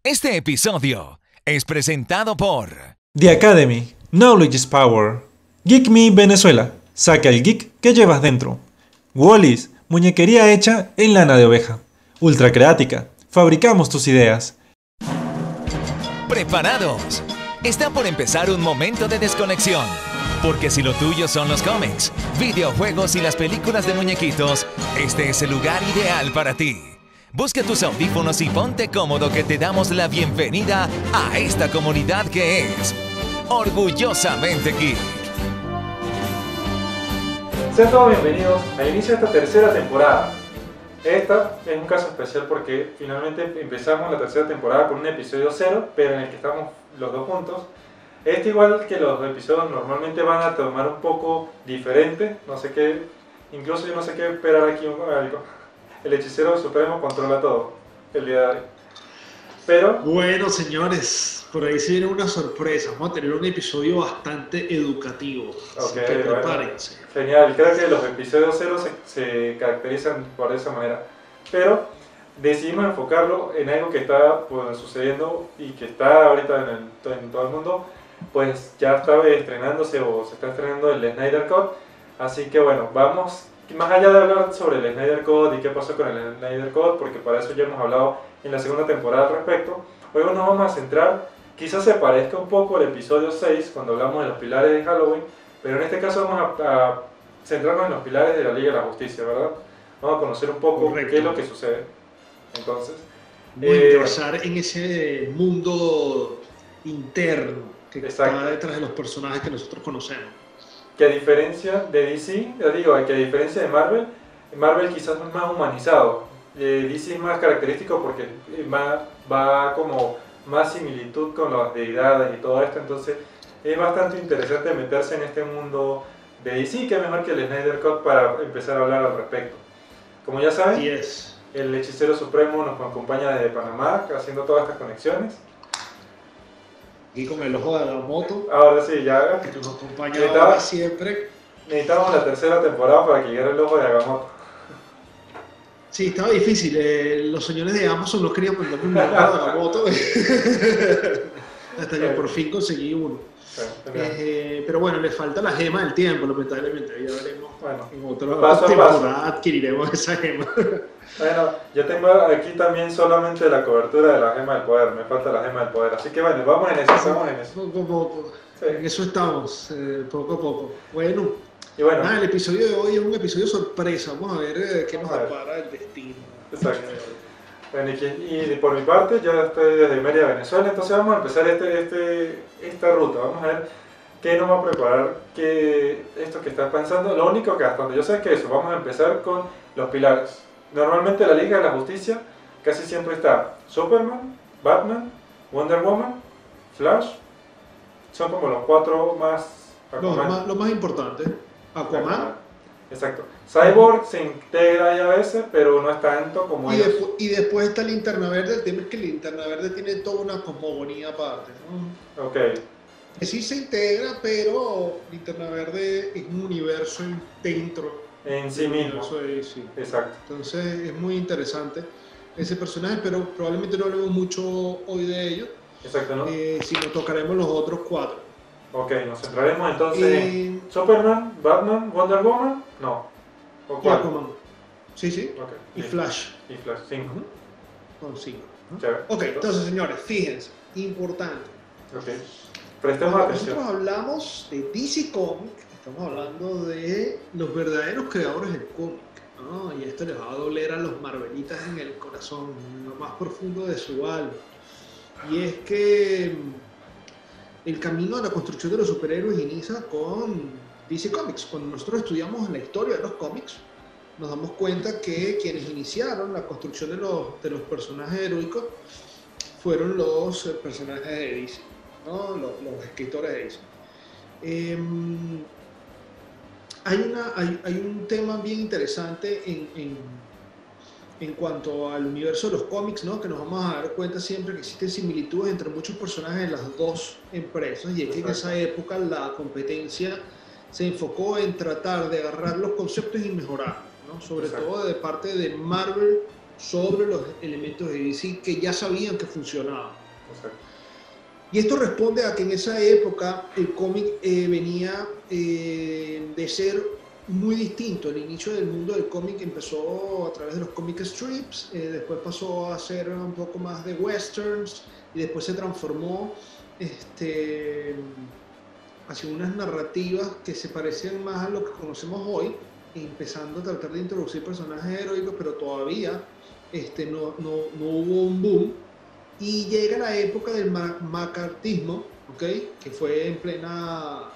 Este episodio es presentado por The Academy, Knowledge is Power. Geek Me Venezuela, saca el geek que llevas dentro. Wallis, muñequería hecha en lana de oveja. Ultra Creática, fabricamos tus ideas. Preparados. Está por empezar un momento de desconexión. Porque si lo tuyo son los cómics, videojuegos y las películas de muñequitos, este es el lugar ideal para ti. Busca tus audífonos y ponte cómodo que te damos la bienvenida a esta comunidad que es Orgullosamente Geek. Sean todos bienvenidos al inicio de esta tercera temporada. Esta es un caso especial porque finalmente empezamos la tercera temporada con un episodio 0, pero en el que estamos los dos juntos. Este, igual que los episodios, normalmente van a tomar un poco diferente, no sé qué, incluso yo no sé qué esperar aquí algo. El hechicero supremo controla todo el día de hoy. Pero bueno, señores, por ahí se viene una sorpresa. Vamos a tener un episodio bastante educativo. Así que prepárense. Bueno, genial, creo que los episodios 0 se caracterizan por esa manera. Pero decidimos enfocarlo en algo que está sucediendo y que está ahorita en todo el mundo. Pues ya está estrenándose o se está estrenando el Snyder Cut. Así que bueno, vamos más allá de hablar sobre el Snyder Cut y qué pasó con el Snyder Cut, porque para eso ya hemos hablado en la segunda temporada al respecto. Hoy nos vamos a centrar, quizás se parezca un poco al episodio 6 cuando hablamos de los pilares de Halloween, pero en este caso vamos a centrarnos en los pilares de la Liga de la Justicia, ¿verdad? Vamos a conocer un poco qué es lo que sucede. Entonces, vamos a ingresar en ese mundo interno que está detrás de los personajes que nosotros conocemos. Que a diferencia de DC, ya digo, que a diferencia de Marvel, Marvel quizás es más humanizado. DC es más característico porque va como más similitud con las deidades y todo esto, entonces es bastante interesante meterse en este mundo de DC, que mejor que el Snyder Cut para empezar a hablar al respecto. Como ya saben, el hechicero supremo nos acompaña desde Panamá haciendo todas estas conexiones. Y con el ojo de Agamotto. Ahora sí, ya. Que nos acompaña siempre. Necesitamos la tercera temporada para que llegue el ojo de Agamotto. Sí, estaba difícil. Los señores de Amazon no querían mandarme un ojo de Agamotto. Hasta que por fin conseguí uno. Pero bueno, le falta la gema del tiempo, lamentablemente. Ya veremos. Bueno, en otra temporada adquiriremos esa gema. Bueno, yo tengo aquí también solamente la cobertura de la gema del poder, me falta la gema del poder, así que bueno, vamos en eso. Poco a poco, en eso estamos, poco a poco. Bueno, y bueno, el episodio de hoy es un episodio sorpresa, vamos a ver qué nos depara el destino. Exacto. Bueno, y por mi parte, yo estoy desde Mérida, Venezuela, entonces vamos a empezar esta ruta, vamos a ver qué nos va a preparar, esto que estás pensando. Lo único que hasta donde yo sé que eso, vamos a empezar con los pilares. Normalmente la Liga de la Justicia casi siempre está Superman, Batman, Wonder Woman, Flash, son como los cuatro más... Lo más importante, Aquaman. Exacto. Cyborg se integra ahí a veces, pero no es tanto como ellos. Y después está Linterna Verde. El tema es que Linterna Verde tiene toda una cosmogonía aparte, ¿no? Ok. Que sí se integra, pero Linterna Verde es un universo dentro en sí mismo. Sí. Exacto. Entonces es muy interesante ese personaje, pero probablemente no hablemos mucho hoy de ello. Exacto, ¿no? Sino tocaremos los otros cuatro. Ok, nos centraremos entonces en Superman, Batman, Wonder Woman, no. ¿O cuál? Aquaman. Sí. Okay. Y Flash. Y Flash, 5. Con 5. Ok, entonces señores, fíjense, importante. Ok. Prestemos atención. Nosotros hablamos de DC Comics, estamos hablando de los verdaderos creadores del cómic, ¿no? Y esto les va a doler a los marvelitas en el corazón, en lo más profundo de su alma. Y es que el camino a la construcción de los superhéroes inicia con DC Comics. Cuando nosotros estudiamos la historia de los cómics, nos damos cuenta que quienes iniciaron la construcción de los personajes heroicos fueron los personajes de DC, ¿no? Los escritores de DC. Hay un tema bien interesante en cuanto al universo de los cómics, ¿no? Que nos vamos a dar cuenta siempre que existen similitudes entre muchos personajes de las dos empresas, y es que en esa época la competencia se enfocó en tratar de agarrar los conceptos y mejorarlos, ¿no? Sobre todo de parte de Marvel sobre los elementos de DC que ya sabían que funcionaban. Exacto. Y esto responde a que en esa época el cómic venía de ser muy distinto. El inicio del mundo del cómic empezó a través de los comic strips, después pasó a ser un poco más de westerns y después se transformó hacia unas narrativas que se parecían más a lo que conocemos hoy, empezando a tratar de introducir personajes heroicos, pero todavía no hubo un boom. Y llega la época del macartismo, ¿okay? Que fue en plena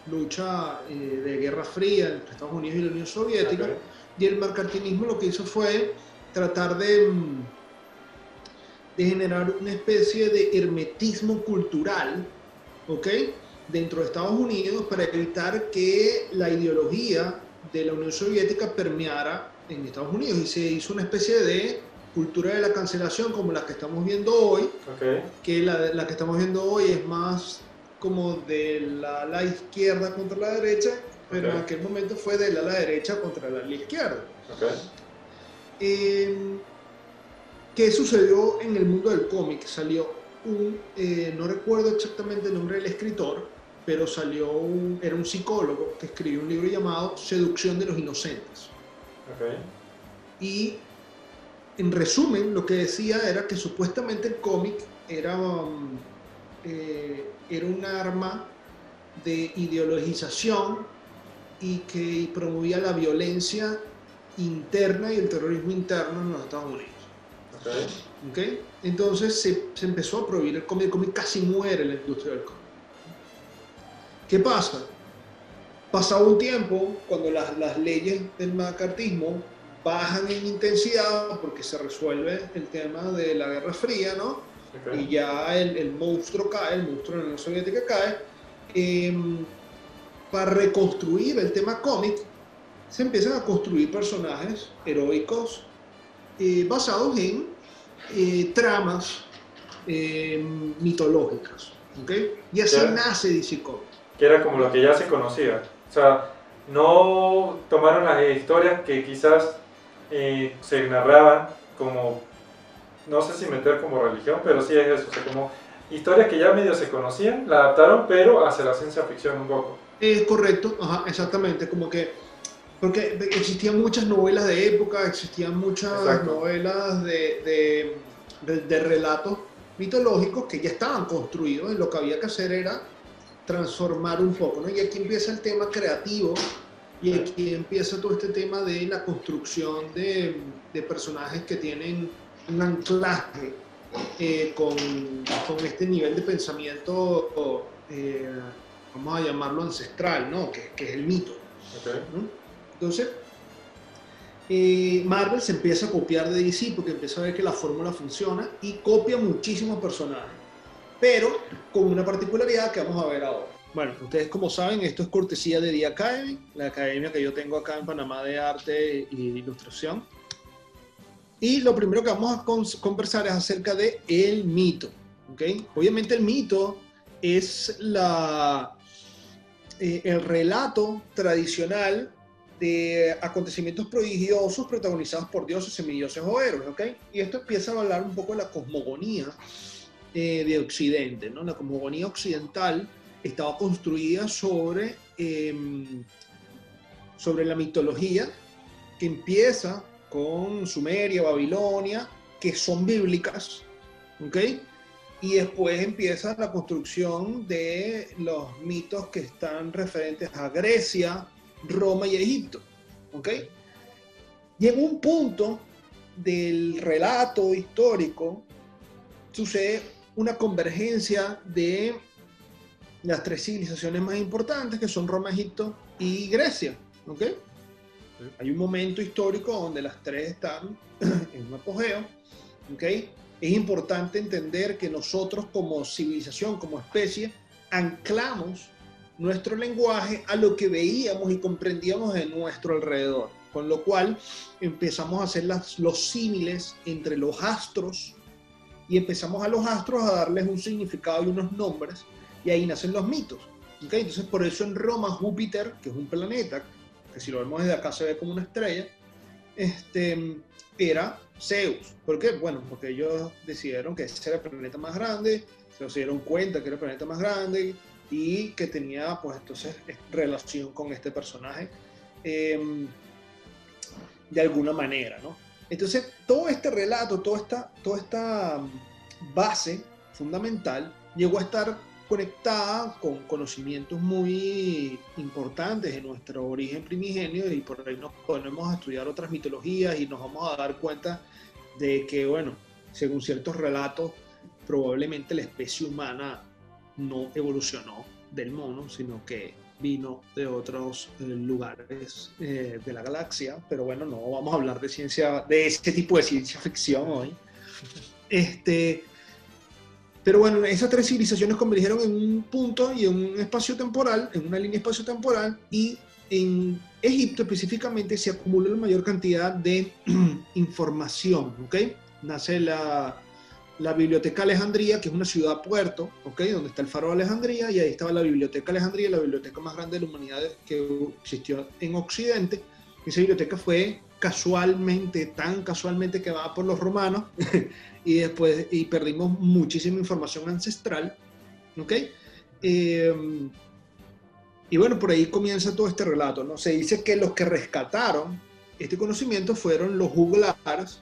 lucha de Guerra Fría entre Estados Unidos y la Unión Soviética. Okay. Y el macartismo lo que hizo fue tratar de generar una especie de hermetismo cultural, ¿okay? Dentro de Estados Unidos, para evitar que la ideología de la Unión Soviética permeara en Estados Unidos, y se hizo una especie de cultura de la cancelación como la que estamos viendo hoy. Okay. Que la que estamos viendo hoy es más como de la izquierda contra la derecha, pero okay. En aquel momento fue de la derecha contra la izquierda. Okay. ¿Qué sucedió en el mundo del cómic? Salió no recuerdo exactamente el nombre del escritor, pero era un psicólogo que escribió un libro llamado Seducción de los Inocentes. Okay. Y en resumen, lo que decía era que supuestamente el cómic era un arma de ideologización y que promovía la violencia interna y el terrorismo interno en los Estados Unidos. Okay. ¿Okay? Entonces se empezó a prohibir el cómic casi muere en la industria del cómic. ¿Qué pasa? Pasado un tiempo, cuando las leyes del macartismo bajan en intensidad porque se resuelve el tema de la Guerra Fría, ¿no? Okay. Y ya el monstruo cae, el monstruo de la Unión Soviética cae. Para reconstruir el tema cómic, se empiezan a construir personajes heroicos basados en tramas mitológicas, ¿okay? Y así nace DC Comics. Que era como lo que ya se conocía. O sea, no tomaron las historias que quizás se narraban como, no sé si meter como religión, pero sí es eso, o sea, como historias que ya medio se conocían, la adaptaron, pero hacia la ciencia ficción un poco. Es correcto, ajá, exactamente, como que, porque existían muchas novelas de época, existían muchas Exacto. Novelas de relatos mitológicos que ya estaban construidos, y lo que había que hacer era transformar un poco, ¿no? Y aquí empieza el tema creativo, y aquí empieza todo este tema de la construcción de personajes que tienen un anclaje con este nivel de pensamiento, vamos a llamarlo ancestral, ¿no? Que es el mito. Okay. ¿No? Entonces, Marvel se empieza a copiar de DC porque empieza a ver que la fórmula funciona y copia muchísimos personajes, pero con una particularidad que vamos a ver ahora. Bueno, ustedes como saben, esto es cortesía de The Academy, la academia que yo tengo acá en Panamá de arte y de ilustración. Y lo primero que vamos a conversar es acerca de el mito, ¿okay? Obviamente el mito es el relato tradicional de acontecimientos prodigiosos protagonizados por dioses, semidioses o héroes, ¿okay? Y esto empieza a hablar un poco de la cosmogonía de Occidente, ¿no? La cosmogonía occidental estaba construida sobre la mitología que empieza con Sumeria, Babilonia, que son bíblicas, ¿ok? Y después empieza la construcción de los mitos que están referentes a Grecia, Roma y Egipto, ¿ok? Llega un punto del relato histórico, sucede una convergencia de las tres civilizaciones más importantes, que son Roma, Egipto y Grecia, ¿ok? Sí. Hay un momento histórico donde las tres están en un apogeo, ¿ok? Es importante entender que nosotros como civilización, como especie, anclamos nuestro lenguaje a lo que veíamos y comprendíamos de nuestro alrededor, con lo cual empezamos a hacer los símiles entre los astros y empezamos a los astros a darles un significado y unos nombres, y ahí nacen los mitos, ¿okay? Entonces por eso en Roma Júpiter, que es un planeta, que si lo vemos desde acá se ve como una estrella, era Zeus. ¿Por qué? Bueno, porque ellos decidieron que ese era el planeta más grande, se dieron cuenta que era el planeta más grande y que tenía, pues entonces, relación con este personaje de alguna manera, ¿no? Entonces, todo este relato, toda esta base fundamental llegó a estar conectada con conocimientos muy importantes en nuestro origen primigenio, y por ahí nos ponemos a estudiar otras mitologías y nos vamos a dar cuenta de que, bueno, según ciertos relatos, probablemente la especie humana no evolucionó del mono, sino que vino de otros lugares de la galaxia. Pero bueno, no vamos a hablar de ciencia, de ese tipo de ciencia ficción hoy. Pero bueno, esas tres civilizaciones convergieron en un punto y en un espacio temporal, en una línea espacio-temporal, y en Egipto específicamente se acumula la mayor cantidad de información, ¿ok? Nace la Biblioteca Alejandría, que es una ciudad-puerto, ¿ok? Donde está el faro de Alejandría, y ahí estaba la Biblioteca Alejandría, la biblioteca más grande de la humanidad que existió en Occidente. Esa biblioteca fue tan casualmente quemada por los romanos y perdimos muchísima información ancestral, ¿ok? Y bueno, por ahí comienza todo este relato, ¿no? Se dice que los que rescataron este conocimiento fueron los juglares,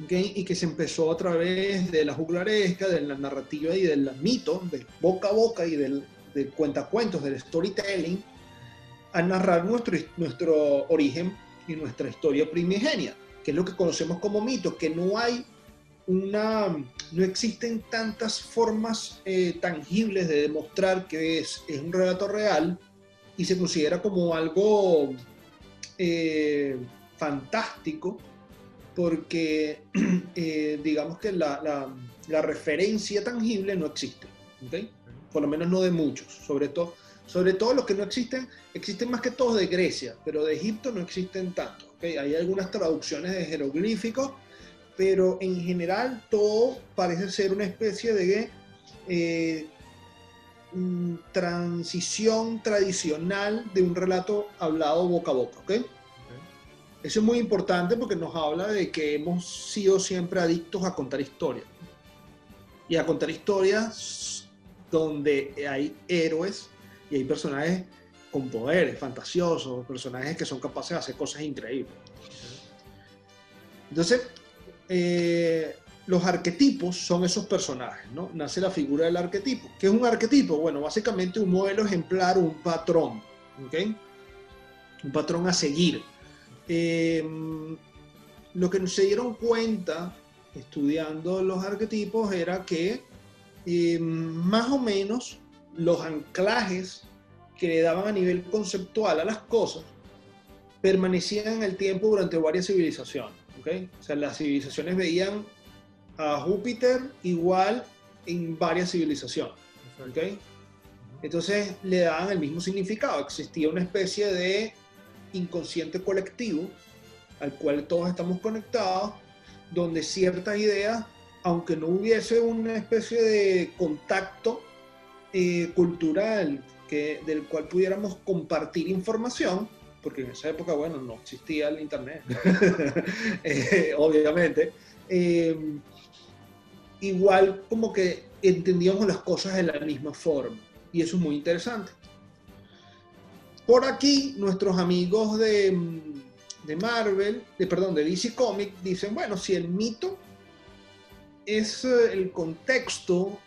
¿okay? Y que se empezó a través de la juglaresca, de la narrativa y del mito, del boca a boca y del cuentacuentos, del storytelling, a narrar nuestro origen y nuestra historia primigenia, que es lo que conocemos como mito, que no existen tantas formas tangibles de demostrar que es un relato real, y se considera como algo fantástico, porque digamos que la referencia tangible no existe, ¿okay? Por lo menos no de muchos, sobre todo los que no existen más que todos de Grecia, pero de Egipto no existen tantos, ¿okay? Hay algunas traducciones de jeroglíficos, pero en general todo parece ser una especie de transición tradicional de un relato hablado boca a boca, ¿ok? Eso es muy importante porque nos habla de que hemos sido siempre adictos a contar historias. Y a contar historias donde hay héroes y hay personajes con poderes fantasiosos, personajes que son capaces de hacer cosas increíbles. Entonces, los arquetipos son esos personajes, ¿no? Nace la figura del arquetipo. ¿Qué es un arquetipo? Bueno, básicamente un modelo ejemplar, un patrón, ¿ok? Un patrón a seguir. Lo que se dieron cuenta estudiando los arquetipos era que más o menos los anclajes que le daban a nivel conceptual a las cosas permanecían en el tiempo durante varias civilizaciones, ¿okay? O sea, las civilizaciones veían a Júpiter igual en varias civilizaciones, ¿okay? Entonces le daban el mismo significado. Existía una especie de inconsciente colectivo al cual todos estamos conectados, donde ciertas ideas, aunque no hubiese una especie de contacto cultural del cual pudiéramos compartir información, porque en esa época, bueno, no existía el internet, obviamente, igual como que entendíamos las cosas de la misma forma, y eso es muy interesante. Por aquí, nuestros amigos de Marvel, de DC Comics, dicen, bueno, si el mito es el contexto,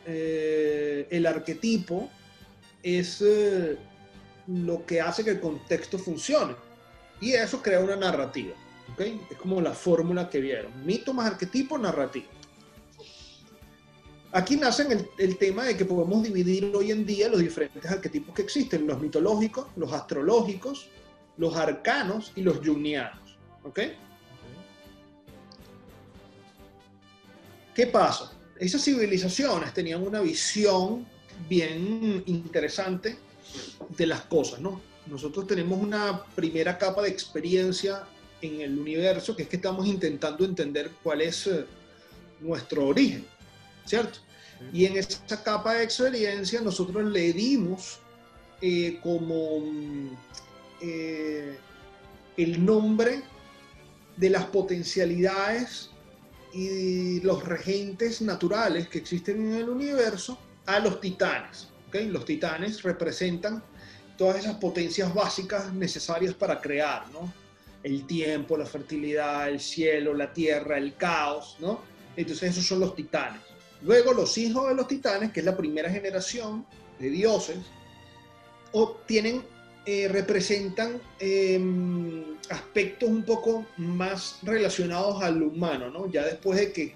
el arquetipo es lo que hace que el contexto funcione, y eso crea una narrativa, ¿okay? Es como la fórmula que vieron: mito más arquetipo, narrativa. Aquí nace el tema de que podemos dividir hoy en día los diferentes arquetipos que existen: los mitológicos, los astrológicos, los arcanos y los jungianos, ¿ok? ¿Qué pasa? Esas civilizaciones tenían una visión bien interesante de las cosas, ¿no? Nosotros tenemos una primera capa de experiencia en el universo, que es que estamos intentando entender cuál es nuestro origen, ¿cierto? Y en esa capa de experiencia nosotros le dimos como el nombre de las potencialidades y los regentes naturales que existen en el universo a los titanes. ¿Okay? Los titanes representan todas esas potencias básicas necesarias para crear, ¿no? El tiempo, la fertilidad, el cielo, la tierra, el caos, ¿no? Entonces esos son los titanes. Luego los hijos de los titanes, que es la primera generación de dioses, representan aspectos un poco más relacionados al humano, ¿no? Ya después de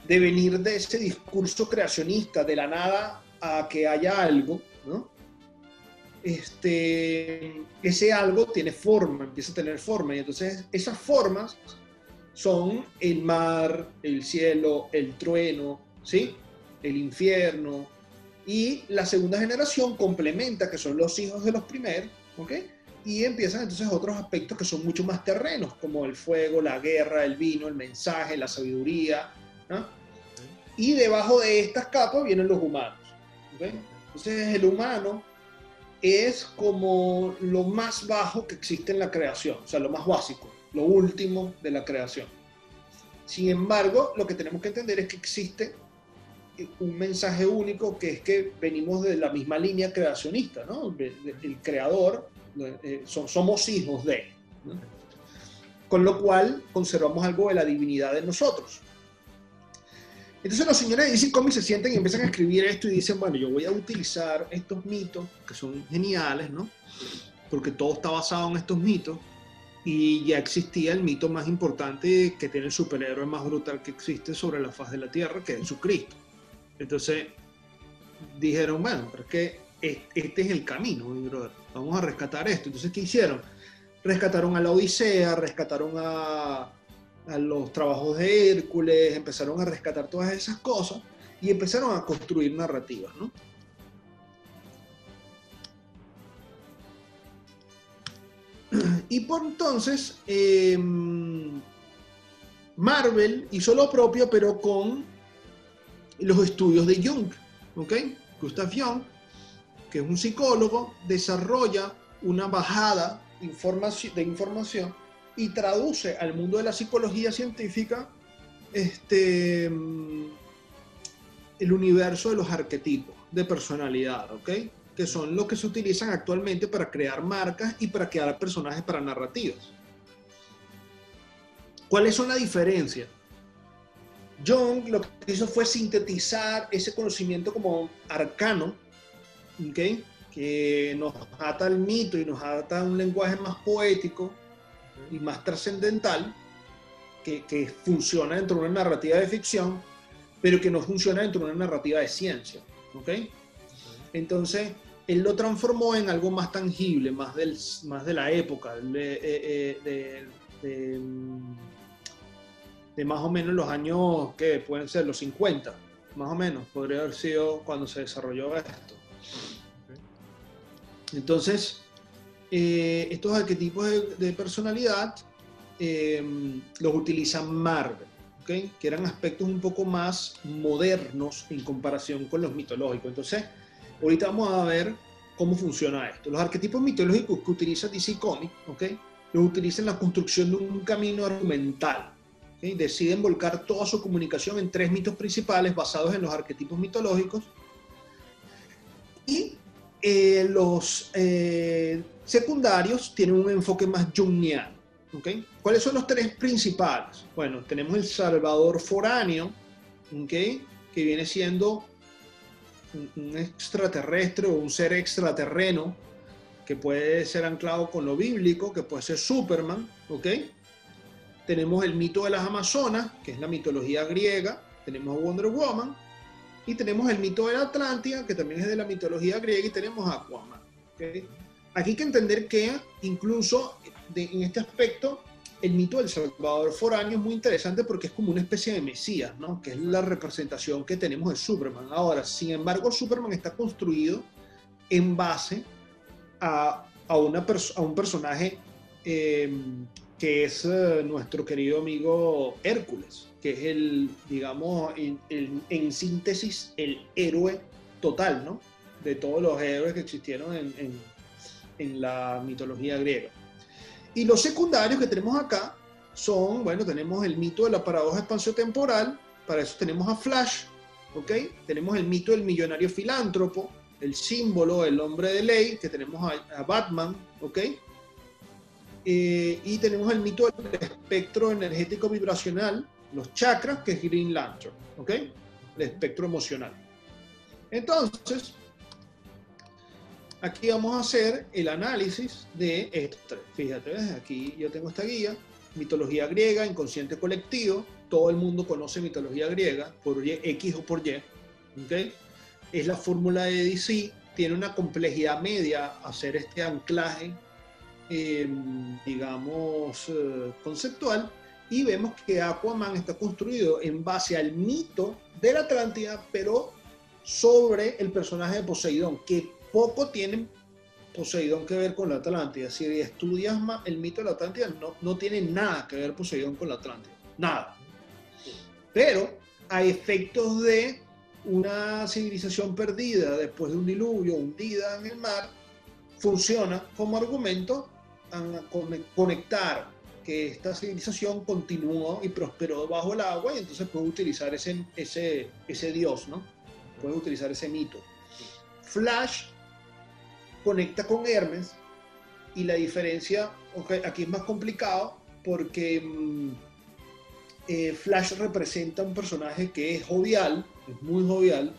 venir de ese discurso creacionista de la nada a que haya algo, ¿no? Ese algo tiene forma, empieza a tener forma, y entonces esas formas son el mar, el cielo, el trueno, ¿sí? El infierno, y la segunda generación complementa, que son los hijos de los primeros, ¿ok? Y empiezan entonces otros aspectos que son mucho más terrenos, como el fuego, la guerra, el vino, el mensaje, la sabiduría, ¿no? Y debajo de estas capas vienen los humanos, ¿ok? Entonces el humano es como lo más bajo que existe en la creación, o sea, lo más básico, lo último de la creación. Sin embargo, lo que tenemos que entender es que existe un mensaje único, que es que venimos de la misma línea creacionista, ¿no? El creador, somos hijos de, ¿no? Con lo cual conservamos algo de la divinidad de nosotros. Entonces los señores de DC Comics se sienten y empiezan a escribir esto y dicen, bueno, yo voy a utilizar estos mitos que son geniales, ¿no? Porque todo está basado en estos mitos, y ya existía el mito más importante que tiene el superhéroe más brutal que existe sobre la faz de la Tierra, que es Jesucristo. Entonces dijeron, bueno, pero es que este es el camino, mi brother. Vamos a rescatar esto. Entonces, ¿qué hicieron? Rescataron a la Odisea, rescataron a los trabajos de Hércules, empezaron a rescatar todas esas cosas y empezaron a construir narrativas, ¿no? Y por entonces Marvel hizo lo propio, pero con los estudios de Jung, ¿ok? Gustav Jung, que es un psicólogo, desarrolla una bajada de información y traduce al mundo de la psicología científica el universo de los arquetipos de personalidad, ¿ok? Que son los que se utilizan actualmente para crear marcas y para crear personajes para narrativas. ¿Cuáles son las diferencias? Jung lo que hizo fue sintetizar ese conocimiento como arcano, ¿okay? Que nos ata al mito y nos ata a un lenguaje más poético y más trascendental, que funciona dentro de una narrativa de ficción, pero que no funciona dentro de una narrativa de ciencia, ¿okay? Entonces, él lo transformó en algo más tangible, más de la época, de más o menos los años que pueden ser los 50, más o menos, podría haber sido cuando se desarrolló esto. Entonces, estos arquetipos de personalidad los utiliza Marvel, ¿okay? Que eran aspectos un poco más modernos en comparación con los mitológicos. Entonces, ahorita vamos a ver cómo funciona esto. Los arquetipos mitológicos que utiliza DC Comics, ¿okay? Los utiliza en la construcción de un camino argumental. ¿Okay? Deciden volcar toda su comunicación en 3 mitos principales basados en los arquetipos mitológicos. Y los secundarios tienen un enfoque más jungiano. ¿Okay? ¿Cuáles son los 3 principales? Bueno, tenemos el Salvador foráneo, ¿okay? Que viene siendo un extraterrestre o un ser extraterreno que puede ser anclado con lo bíblico, que puede ser Superman, ¿ok? Tenemos el mito de las Amazonas, que es la mitología griega, tenemos a Wonder Woman, y tenemos el mito de la Atlántida, que también es de la mitología griega, y tenemos a Aquaman, ¿okay? Aquí hay que entender que incluso en este aspecto el mito del Salvador foráneo es muy interesante porque es como una especie de Mesías, ¿no? Que es la representación que tenemos de Superman. Ahora, sin embargo, Superman está construido en base a un personaje que es nuestro querido amigo Hércules, que es digamos, en síntesis, el héroe total, ¿no? De todos los héroes que existieron en la mitología griega. Y los secundarios que tenemos acá son, bueno, tenemos el mito de la paradoja espaciotemporal, para eso tenemos a Flash, ¿ok? Tenemos el mito del millonario filántropo, el símbolo, el hombre de ley, que tenemos a Batman, ¿ok? Y tenemos el mito del espectro energético vibracional, los chakras, que es Green Lantern, ¿ok? El espectro emocional. Entonces, aquí vamos a hacer el análisis de estos tres. Fíjate, ¿ves? Aquí yo tengo esta guía, mitología griega, inconsciente colectivo. Todo el mundo conoce mitología griega, por X o por Y, ¿ok? Es la fórmula de DC, tiene una complejidad media hacer este anclaje, digamos, conceptual, y vemos que Aquaman está construido en base al mito de la Atlántida, pero sobre el personaje de Poseidón, que poco tiene Poseidón que ver con la Atlántida. Si estudias más el mito de la Atlántida, no tiene nada que ver Poseidón con la Atlántida, nada. Pero a efectos de una civilización perdida después de un diluvio, hundida en el mar, funciona como argumento a conectar que esta civilización continuó y prosperó bajo el agua, y entonces puede utilizar ese dios, ¿no? Puede utilizar ese mito. Flash conecta con Hermes, y la diferencia, okay, aquí es más complicado porque Flash representa un personaje que es jovial, es muy jovial,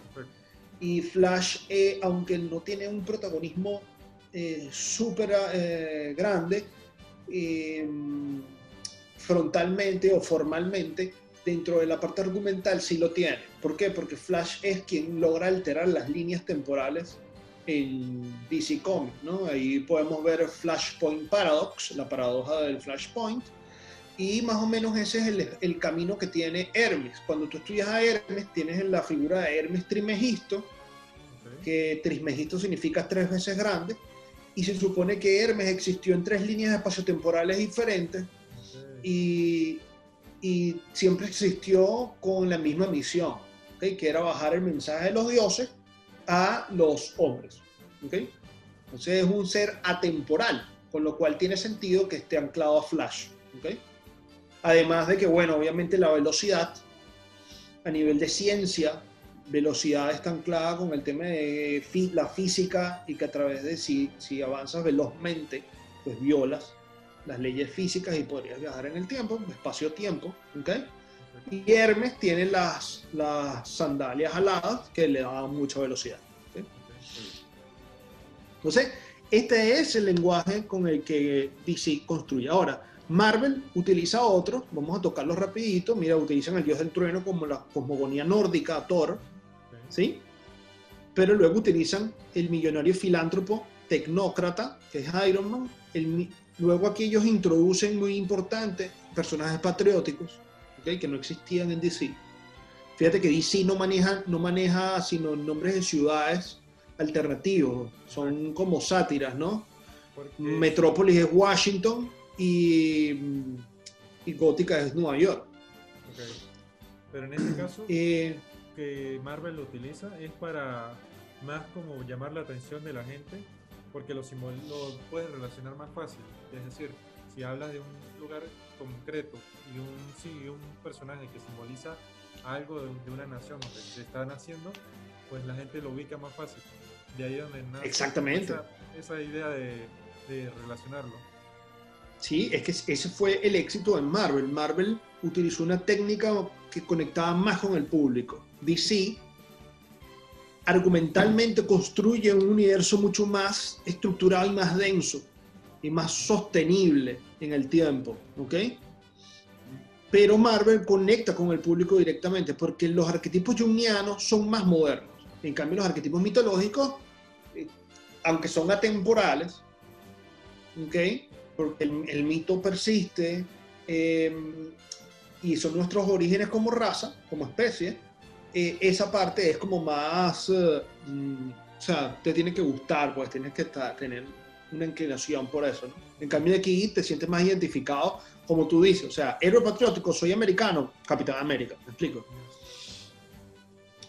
y Flash, aunque no tiene un protagonismo súper grande, frontalmente o formalmente, dentro de la parte argumental sí lo tiene. ¿Por qué? Porque Flash es quien logra alterar las líneas temporales en DC Comics, ¿no? Ahí podemos ver Flashpoint Paradox, la paradoja del Flashpoint, y más o menos ese es el camino que tiene Hermes. Cuando tú estudias a Hermes, tienes la figura de Hermes Trismegisto, que Trismegisto significa 3 veces grande, y se supone que Hermes existió en 3 líneas espaciotemporales diferentes, y siempre existió con la misma misión, ¿okay? Que era bajar el mensaje de los dioses a los hombres, ¿okay? Entonces es un ser atemporal, con lo cual tiene sentido que esté anclado a Flash, ¿okay? Además de que, bueno, obviamente la velocidad, a nivel de ciencia, velocidad está anclada con el tema de la física, y que a través de si avanzas velozmente, pues violas las leyes físicas y podrías viajar en el tiempo, espacio-tiempo, ¿okay? Y Hermes tiene las sandalias aladas que le dan mucha velocidad, ¿okay? Entonces, este es el lenguaje con el que DC construye. Ahora, Marvel utiliza otro, vamos a tocarlo rapidito. Mira, utilizan el dios del trueno como la cosmogonía nórdica, Thor, ¿sí? Pero luego utilizan el millonario filántropo tecnócrata, que es Iron Man. Luego aquí ellos introducen, muy importante, personajes patrióticos, ¿okay? Que no existían en DC. Fíjate que DC no maneja sino nombres de ciudades alternativos, son como sátiras, ¿no? Metrópolis es Washington y Gótica es Nueva York. Okay. Pero en este caso, que Marvel lo utiliza es para más como llamar la atención de la gente, porque lo puedes relacionar más fácil. Es decir, si hablas de un lugar concreto y un personaje que simboliza algo de una nación donde se está naciendo, pues la gente lo ubica más fácil. De ahí donde nace exactamente esa idea de relacionarlo. Sí, es que ese fue el éxito de Marvel. Marvel utilizó una técnica que conectaba más con el público. DC argumentalmente construye un universo mucho más estructurado y más denso y más sostenible en el tiempo, ¿ok? Pero Marvel conecta con el público directamente porque los arquetipos jungianos son más modernos. En cambio, los arquetipos mitológicos, aunque son atemporales, ¿ok? Porque el mito persiste, y son nuestros orígenes como raza, como especie, esa parte es como más, o sea, te tiene que gustar, pues tienes que tener una inclinación por eso, ¿no? En cambio aquí te sientes más identificado, como tú dices, o sea, héroe patriótico, soy americano, Capitán América, ¿me explico?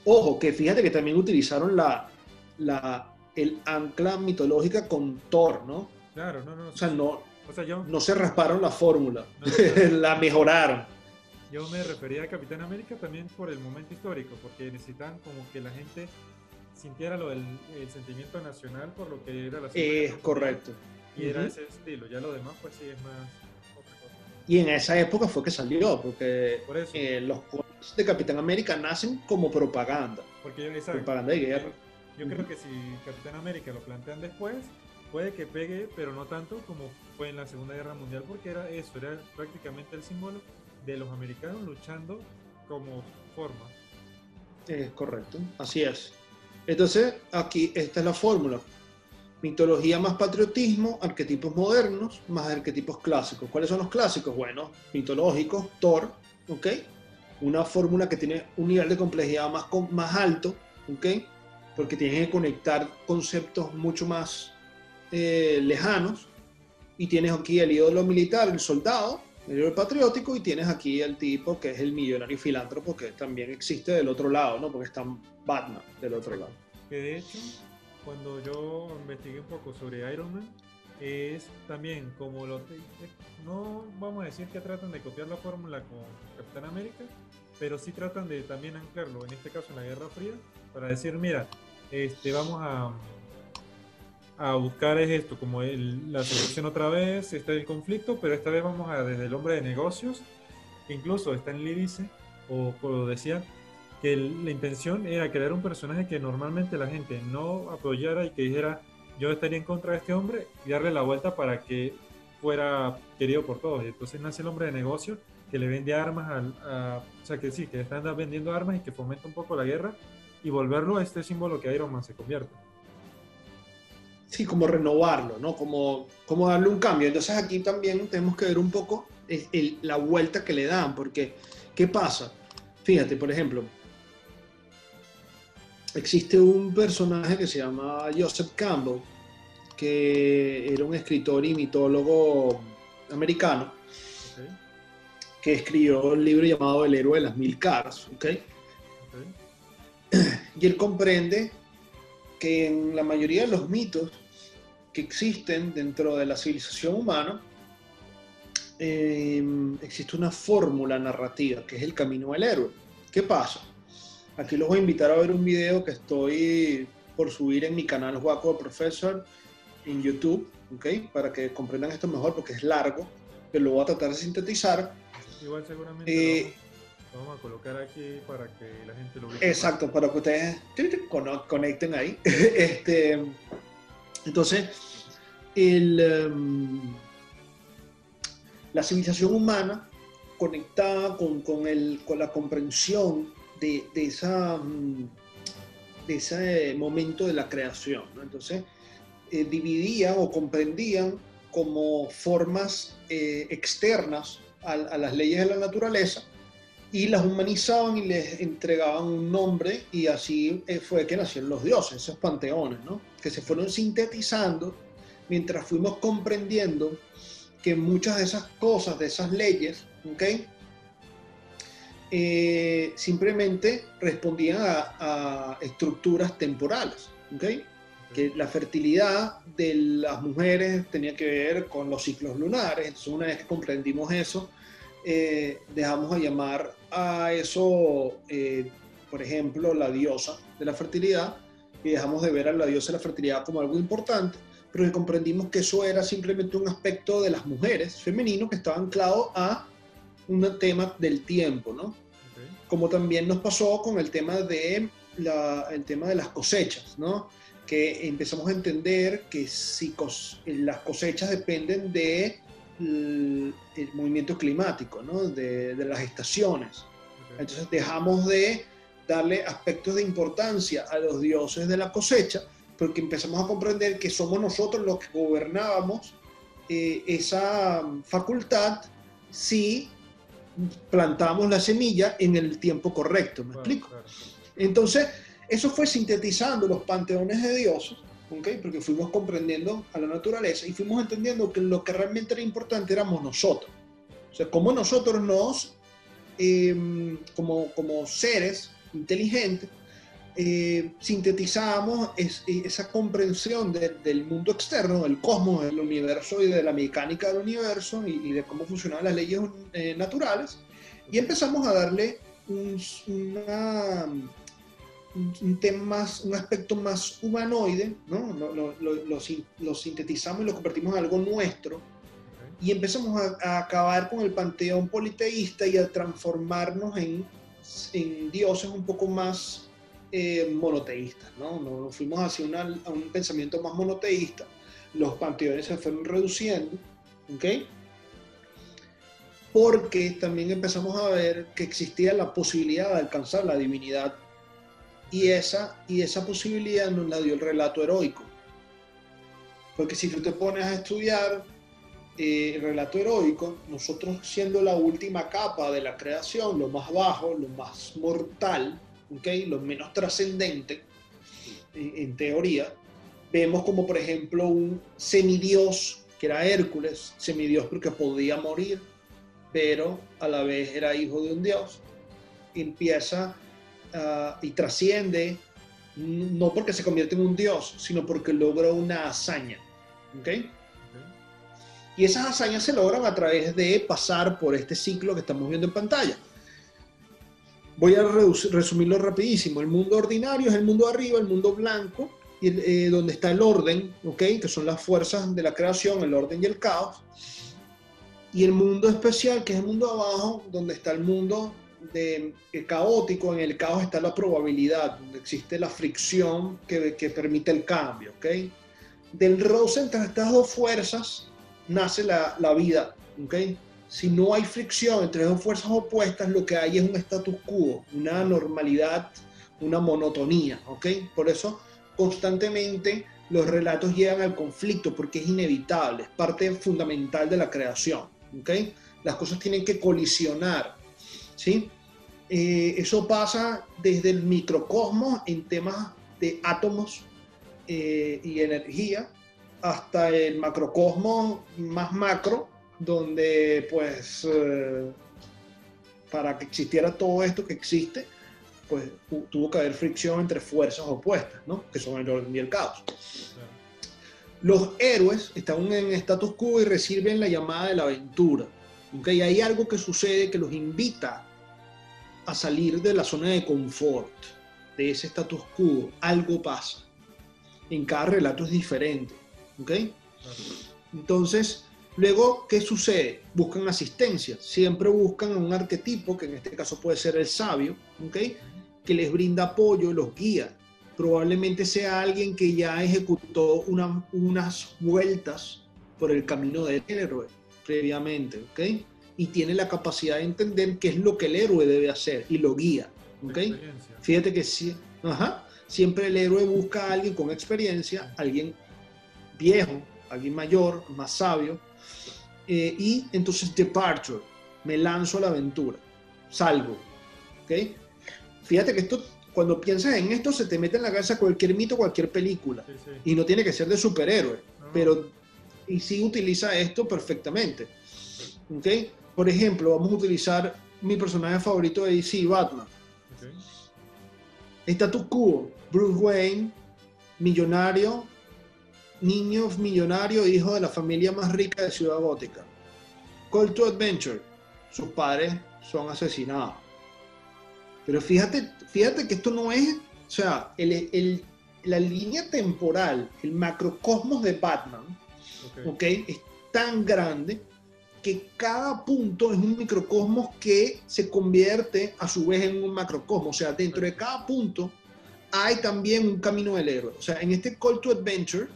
Ojo, que fíjate que también utilizaron el ancla mitológica con Thor, ¿no? Claro, no. O sea, no O sea, yo, No se rasparon la fórmula, no, yo, la mejoraron. yo me refería a Capitán América también por el momento histórico, porque necesitaban como que la gente sintiera el sentimiento nacional por lo que era la Segunda Es Guerra Mundial, correcto. y era ese estilo. Ya lo demás, pues sí, es más otra cosa. Y en esa época fue que salió, porque Por eso, los cómics de Capitán América nacen como propaganda, porque exacto, propaganda de guerra. yo creo que si Capitán América lo plantean después, puede que pegue, pero no tanto como fue en la Segunda Guerra Mundial, porque era eso, era prácticamente el símbolo de los americanos luchando como forma. Es correcto, así es. Entonces, aquí esta es la fórmula. Mitología más patriotismo, arquetipos modernos más arquetipos clásicos. ¿Cuáles son los clásicos? Bueno, mitológicos, Thor, ¿ok? Una fórmula que tiene un nivel de complejidad más alto, ¿ok? Porque tienes que conectar conceptos mucho más lejanos. Y tienes aquí el ídolo militar, el soldado, el héroe patriótico, y tienes aquí el tipo que es el millonario filántropo, que también existe del otro lado, ¿no? Porque está Batman del otro lado. Que de hecho, cuando yo investigué un poco sobre Iron Man, es también como no vamos a decir que tratan de copiar la fórmula con Capitán América, pero sí tratan de también anclarlo, en este caso en la Guerra Fría, para decir, mira, vamos a buscar es esto, como la solución otra vez, está el conflicto, pero esta vez vamos a desde el hombre de negocios, que incluso Stan Lee dice, o lo decía, que la intención era crear un personaje que normalmente la gente no apoyara y que dijera, yo estaría en contra de este hombre, y darle la vuelta para que fuera querido por todos. Y entonces nace el hombre de negocios que le vende armas o sea que sí, que está vendiendo armas y que fomenta un poco la guerra y volverlo a este símbolo que Iron Man se convierte. Sí, como renovarlo, ¿no? Como darle un cambio. Entonces aquí también tenemos que ver un poco la vuelta que le dan, porque ¿qué pasa? Fíjate, por ejemplo, existe un personaje que se llama Joseph Campbell, que era un escritor y mitólogo americano, ¿Okay? que escribió un libro llamado El héroe de las mil caras, ¿ok? ¿Okay? Y él comprende que en la mayoría de los mitos que existen dentro de la civilización humana, existe una fórmula narrativa, que es el camino del héroe. ¿Qué pasa? Aquí los voy a invitar a ver un video que estoy por subir en mi canal Juaco the Professor en YouTube, ¿ok? Para que comprendan esto mejor, porque es largo, pero lo voy a tratar de sintetizar. Igual seguramente lo vamos a colocar aquí para que la gente lo vea. Exacto, para que ustedes conecten ahí. Entonces, la civilización humana conectada con la comprensión de ese momento de la creación, ¿no? Entonces, dividían o comprendían como formas externas a las leyes de la naturaleza y las humanizaban y les entregaban un nombre, y así fue que nacieron los dioses, esos panteones, ¿no? Que se fueron sintetizando mientras fuimos comprendiendo que muchas de esas cosas, de esas leyes, ¿ok? Simplemente respondían a estructuras temporales, ¿ok? Que la fertilidad de las mujeres tenía que ver con los ciclos lunares. Entonces, una vez que comprendimos eso, dejamos de llamar a eso, por ejemplo, la diosa de la fertilidad, y dejamos de ver a la diosa de la fertilidad como algo importante, pero comprendimos que eso era simplemente un aspecto de las mujeres femenino que estaba anclado a un tema del tiempo, ¿no? Okay. Como también nos pasó con el tema de las cosechas, ¿no? Que empezamos a entender que las cosechas dependen de el movimiento climático, ¿no? De las estaciones. Okay. Entonces dejamos de darle aspectos de importancia a los dioses de la cosecha, porque empezamos a comprender que somos nosotros los que gobernábamos esa facultad si plantamos la semilla en el tiempo correcto, ¿me explico? Claro. Entonces, eso fue sintetizando los panteones de dioses, ¿okay? Porque fuimos comprendiendo a la naturaleza y fuimos entendiendo que lo que realmente era importante éramos nosotros. O sea, cómo nosotros como seres inteligentes sintetizamos esa comprensión del mundo externo, del cosmos, del universo y de la mecánica del universo y de cómo funcionaban las leyes naturales, y empezamos a darle un aspecto más humanoide, ¿no? Lo sintetizamos y lo convertimos en algo nuestro, y empezamos a acabar con el panteón politeísta y a transformarnos en dioses un poco más monoteístas, ¿no? Nos fuimos hacia a un pensamiento más monoteísta, los panteones se fueron reduciendo, ¿ok? Porque también empezamos a ver que existía la posibilidad de alcanzar la divinidad, y esa posibilidad nos la dio el relato heroico. Porque si tú te pones a estudiar el relato heroico, nosotros siendo la última capa de la creación, lo más bajo, lo más mortal, ¿okay? Lo menos trascendente, en teoría, vemos como por ejemplo un semidios, que era Hércules, semidios porque podía morir, pero a la vez era hijo de un dios, empieza y trasciende, no porque se convierte en un dios, sino porque logra una hazaña, ¿okay? Y esas hazañas se logran a través de pasar por este ciclo que estamos viendo en pantalla. Voy a resumirlo rapidísimo. El mundo ordinario es el mundo de arriba, el mundo blanco, y donde está el orden, ¿okay? Que son las fuerzas de la creación, el orden y el caos. Y el mundo especial, que es el mundo abajo, donde está el mundo caótico. En el caos está la probabilidad, donde existe la fricción que permite el cambio, ¿okay? Del roce entre estas dos fuerzas nace la vida, ¿okay? Si no hay fricción entre dos fuerzas opuestas, lo que hay es un status quo, una normalidad, una monotonía, ¿ok? Por eso constantemente los relatos llegan al conflicto, porque es inevitable, es parte fundamental de la creación, ¿ok? Las cosas tienen que colisionar, ¿sí? Eso pasa desde el microcosmos en temas de átomos y energía, hasta el macrocosmos más macro, donde pues para que existiera todo esto que existe, pues tuvo que haber fricción entre fuerzas opuestas, ¿no? Que son el orden y el caos. Los héroes están en status quo y reciben la llamada de la aventura, ¿okay? Y hay algo que sucede que los invita a salir de la zona de confort, de ese status quo. Algo pasa. En cada relato es diferente, ¿okay? Entonces, luego, ¿qué sucede? Buscan asistencia. Siempre buscan un arquetipo, que en este caso puede ser el sabio, ¿okay? Que les brinda apoyo, los guía. Probablemente sea alguien que ya ejecutó unas vueltas por el camino del héroe previamente, ¿okay? Y tiene la capacidad de entender qué es lo que el héroe debe hacer y lo guía, ¿okay? Fíjate que sí, siempre el héroe busca a alguien con experiencia, alguien viejo, alguien mayor, más sabio. Y entonces departure, me lanzo a la aventura, salgo, ¿ok? Fíjate que esto, cuando piensas en esto, se te mete en la cabeza cualquier mito, cualquier película, sí. Y no tiene que ser de superhéroe, pero y sí utiliza esto perfectamente, ¿ok? Por ejemplo, vamos a utilizar mi personaje favorito de DC, Batman. Status quo, Bruce Wayne, millonario, niño millonario, hijo de la familia más rica de Ciudad Gótica. Call to Adventure, sus padres son asesinados. Pero fíjate que esto no es, o sea, la línea temporal, el macrocosmos de Batman, ¿okay? Es tan grande que cada punto es un microcosmos que se convierte a su vez en un macrocosmos. O sea, dentro de cada punto hay también un camino del héroe. O sea, en este Call to Adventure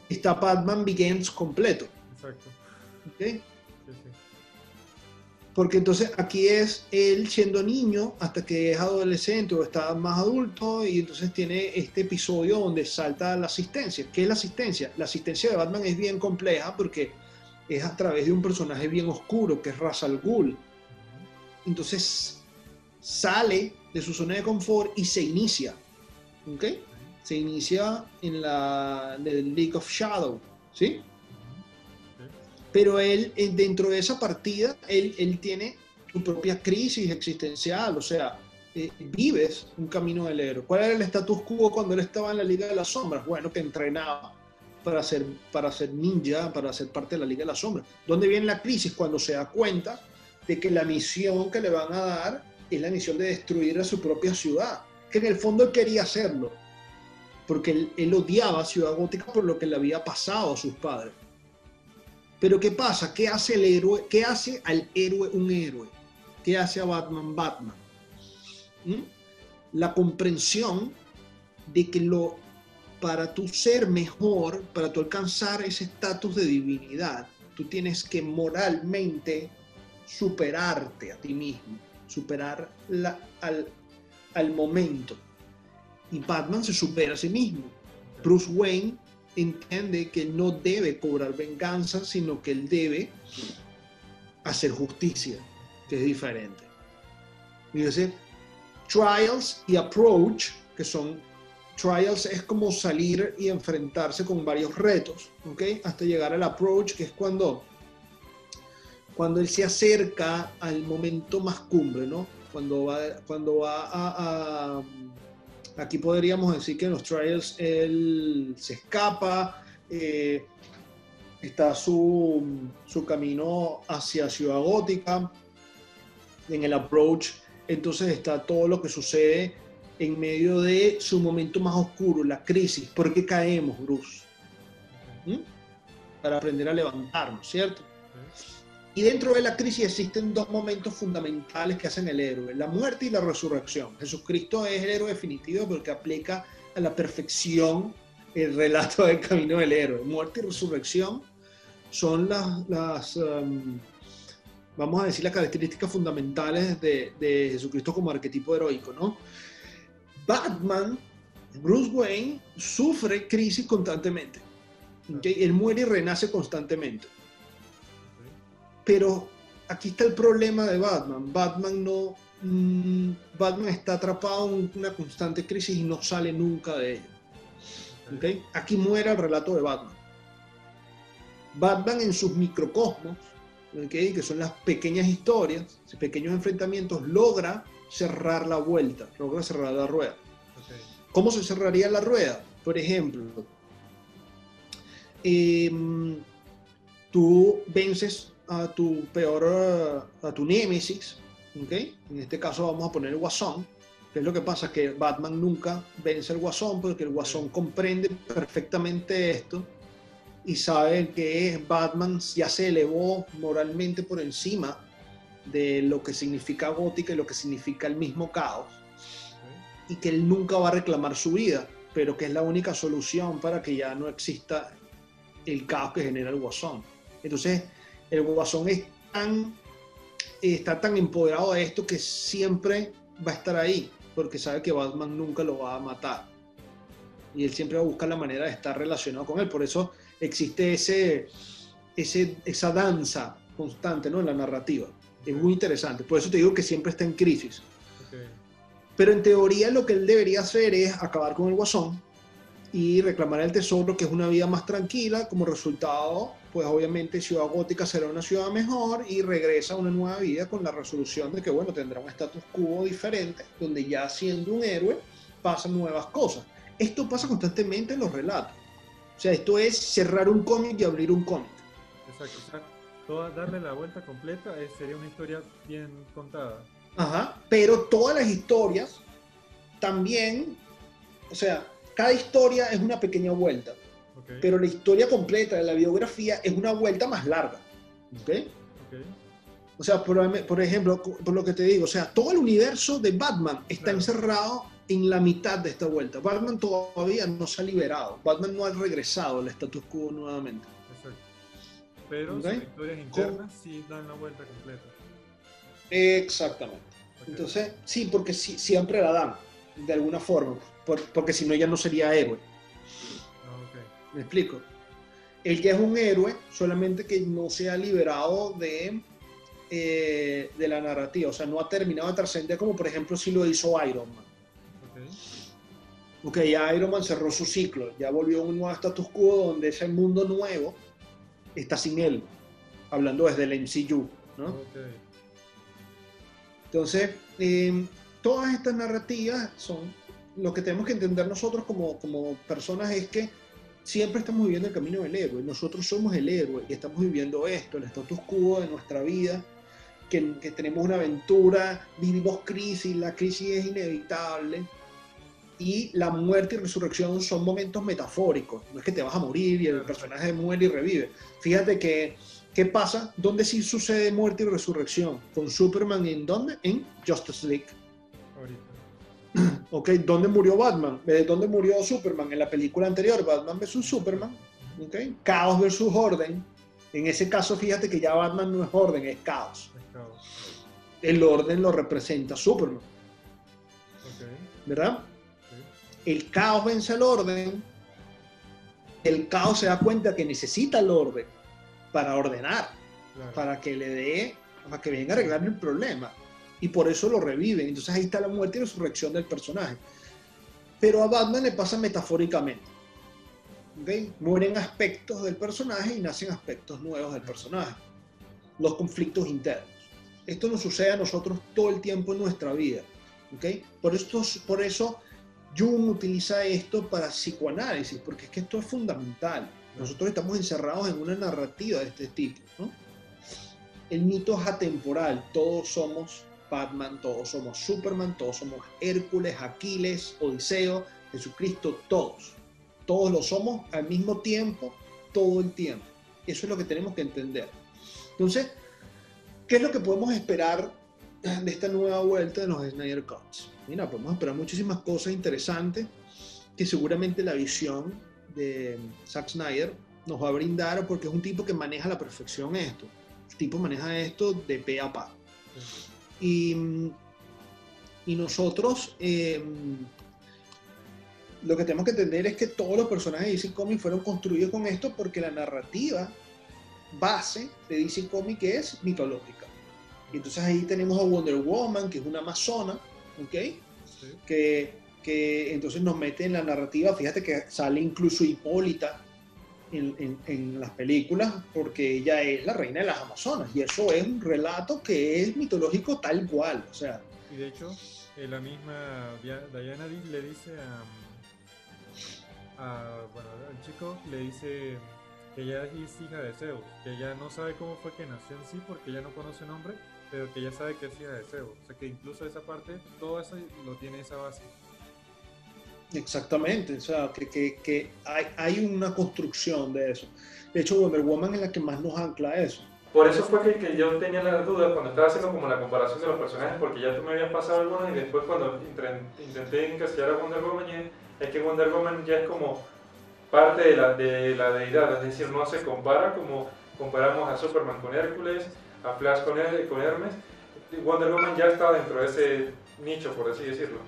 está Batman Begins completo. Exacto. ¿Okay? Sí, sí. Porque entonces aquí es él siendo niño hasta que es adolescente o está más adulto, y entonces tiene este episodio donde salta la asistencia. ¿Qué es la asistencia? La asistencia de Batman es bien compleja porque es a través de un personaje bien oscuro que es Ra's al Ghul. Entonces sale de su zona de confort y se inicia. ¿Ok? Se inicia en la League of Shadow, ¿sí? Pero él, dentro de esa partida, él tiene su propia crisis existencial. O sea, vives un camino del héroe. ¿Cuál era el status quo cuando él estaba en la Liga de las Sombras? Bueno, que entrenaba para ser ninja, para ser parte de la Liga de las Sombras. ¿Dónde viene la crisis? Cuando se da cuenta de que la misión que le van a dar es la misión de destruir a su propia ciudad, que en el fondo él quería hacerlo, porque él odiaba a Ciudad Gótica por lo que le había pasado a sus padres. Pero ¿qué pasa? ¿Qué hace el héroe? ¿Qué hace al héroe un héroe? ¿Qué hace a Batman Batman? La comprensión de que para tú ser mejor, para tú alcanzar ese estatus de divinidad, tú tienes que moralmente superarte a ti mismo, superar al momento. Y Batman se supera a sí mismo. Bruce Wayne entiende que él no debe cobrar venganza, sino que él debe hacer justicia, que es diferente. Fíjese, Trials y Approach, que son Trials es como salir y enfrentarse con varios retos, ¿ok? Hasta llegar al Approach, que es cuando él se acerca al momento más cumbre, ¿no? Cuando va a aquí podríamos decir que en los Trials él se escapa, está su camino hacia Ciudad Gótica. En el Approach, entonces está todo lo que sucede en medio de su momento más oscuro, la crisis. ¿Por qué caemos, Bruce? Para aprender a levantarnos, ¿cierto? Y dentro de la crisis existen dos momentos fundamentales que hacen el héroe, la muerte y la resurrección. Jesucristo es el héroe definitivo porque aplica a la perfección el relato del camino del héroe. Muerte y resurrección son vamos a decir, las características fundamentales de Jesucristo como arquetipo heroico, ¿no? Batman, Bruce Wayne, sufre crisis constantemente. ¿Okay? Él muere y renace constantemente. Pero aquí está el problema de Batman. Batman está atrapado en una constante crisis y no sale nunca de ella. ¿Okay? Aquí muere el relato de Batman. Batman en sus microcosmos, ¿okay? Que son las pequeñas historias, esos pequeños enfrentamientos, logra cerrar la vuelta, logra cerrar la rueda. Okay. ¿Cómo se cerraría la rueda? Por ejemplo, tú vences a tu némesis, ¿okay? En este caso vamos a poner el Guasón. ¿Qué es lo que pasa? Que Batman nunca vence al Guasón porque el Guasón comprende perfectamente esto y sabe que Batman ya se elevó moralmente por encima de lo que significa Gótica y lo que significa el mismo caos, y que él nunca va a reclamar su vida, pero que es la única solución para que ya no exista el caos que genera el Guasón. Entonces el Guasón está tan empoderado de esto que siempre va a estar ahí, porque sabe que Batman nunca lo va a matar. Y él siempre va a buscar la manera de estar relacionado con él. Por eso existe esa danza constante, ¿no? En la narrativa. Es muy interesante. Por eso te digo que siempre está en crisis. Okay. Pero en teoría lo que él debería hacer es acabar con el Guasón y reclamar el tesoro, que es una vida más tranquila. Como resultado, pues obviamente Ciudad Gótica será una ciudad mejor y regresa a una nueva vida con la resolución de que, bueno, tendrá un status quo diferente, donde ya siendo un héroe pasan nuevas cosas. Esto pasa constantemente en los relatos. O sea, esto es cerrar un cómic y abrir un cómic. Exacto. O sea, darle la vuelta completa sería una historia bien contada. Ajá, pero todas las historias también, o sea, cada historia es una pequeña vuelta. Okay. Pero la historia completa de la biografía es una vuelta más larga. ¿Okay? Okay. O sea, por ejemplo, por lo que te digo, o sea, todo el universo de Batman está encerrado en la mitad de esta vuelta. Batman todavía no se ha liberado. Batman no ha regresado al status quo nuevamente. Exacto. Pero ¿okay? Sus historias internas sí dan la vuelta completa. Exactamente. Okay. Entonces, sí, porque sí, siempre la dan, de alguna forma. Porque si no, ya no sería héroe. Okay. ¿Me explico? Él ya es un héroe, solamente que no se ha liberado de la narrativa. O sea, no ha terminado de trascender como, por ejemplo, si lo hizo Iron Man. Ok, ya Iron Man cerró su ciclo, ya volvió a un nuevo status quo donde ese mundo nuevo está sin él, hablando desde el MCU, ¿no? Okay. Entonces, todas estas narrativas son, lo que tenemos que entender nosotros como personas es que siempre estamos viviendo el camino del héroe. Nosotros somos el héroe y estamos viviendo esto, el status quo de nuestra vida, que tenemos una aventura, vivimos crisis, la crisis es inevitable. Y la muerte y resurrección son momentos metafóricos. No es que te vas a morir y el personaje muere y revive. Fíjate que, ¿qué pasa? ¿Dónde sí sucede muerte y resurrección? Con Superman, ¿en dónde? En Justice League. Ahorita. Ok, ¿dónde murió Batman? ¿Dónde murió Superman? En la película anterior, Batman vs. Superman. Ok, Caos versus Orden. En ese caso, fíjate que ya Batman no es orden, es caos. El orden lo representa Superman. ¿Verdad? El caos vence al orden, el caos se da cuenta que necesita el orden para ordenar, claro, para que le dé, para que venga a arreglar el problema, y por eso lo reviven. Entonces ahí está la muerte y resurrección del personaje. Pero a Batman le pasa metafóricamente, ¿okay? Mueren aspectos del personaje y nacen aspectos nuevos del personaje, los conflictos internos. Esto nos sucede a nosotros todo el tiempo en nuestra vida, ¿okay? Por eso Jung utiliza esto para psicoanálisis, porque es que esto es fundamental. Nosotros estamos encerrados en una narrativa de este tipo, ¿no? El mito es atemporal. Todos somos Batman, todos somos Superman, todos somos Hércules, Aquiles, Odiseo, Jesucristo, todos. Todos lo somos al mismo tiempo, todo el tiempo. Eso es lo que tenemos que entender. Entonces, ¿qué es lo que podemos esperar de esta nueva vuelta de los Snyder Cuts? Mira, podemos esperar muchísimas cosas interesantes que seguramente la visión de Zack Snyder nos va a brindar, porque es un tipo que maneja a la perfección esto. El tipo maneja esto de pe a pa. Y nosotros lo que tenemos que entender es que todos los personajes de DC Comics fueron construidos con esto, porque la narrativa base de DC Comics es mitológica. Y entonces ahí tenemos a Wonder Woman, que es una amazona, ¿ok? Sí. Que entonces nos mete en la narrativa. Fíjate que sale incluso Hipólita en las películas, porque ella es la reina de las amazonas, y eso es un relato que es mitológico tal cual, o sea. Y de hecho, la misma Diana le dice bueno, al chico le dice que ella es hija de Zeus, que ella no sabe cómo fue que nació en sí, porque ella no conoce nombre, pero que ella sabe que es hija de Zeus. O sea que incluso esa parte, todo eso lo tiene esa base. Exactamente, o sea, que hay una construcción de eso. De hecho, Wonder Woman es la que más nos ancla a eso. Por eso fue que yo tenía las dudas cuando estaba haciendo como la comparación de los personajes, porque ya tú me habías pasado algunos, y después cuando intenté encasillar a Wonder Woman, es que Wonder Woman ya es como parte de la deidad, es decir, no se compara como comparamos a Superman con Hércules, a Flash con Hermes. Wonder Woman ya está dentro de ese nicho, por así decirlo.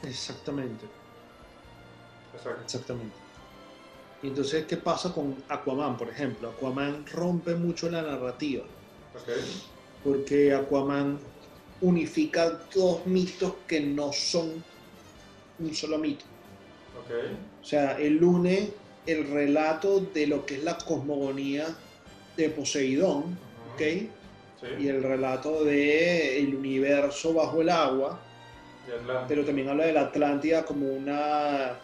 Exactamente. Exacto. Exactamente. Y entonces, ¿qué pasa con Aquaman, por ejemplo? Aquaman rompe mucho la narrativa. Okay. Porque Aquaman unifica dos mitos que no son un solo mito. Okay. O sea, él une el relato de lo que es la cosmogonía de Poseidón, ¿ok? Sí. Y el relato del universo bajo el agua, pero también habla de la Atlántida como una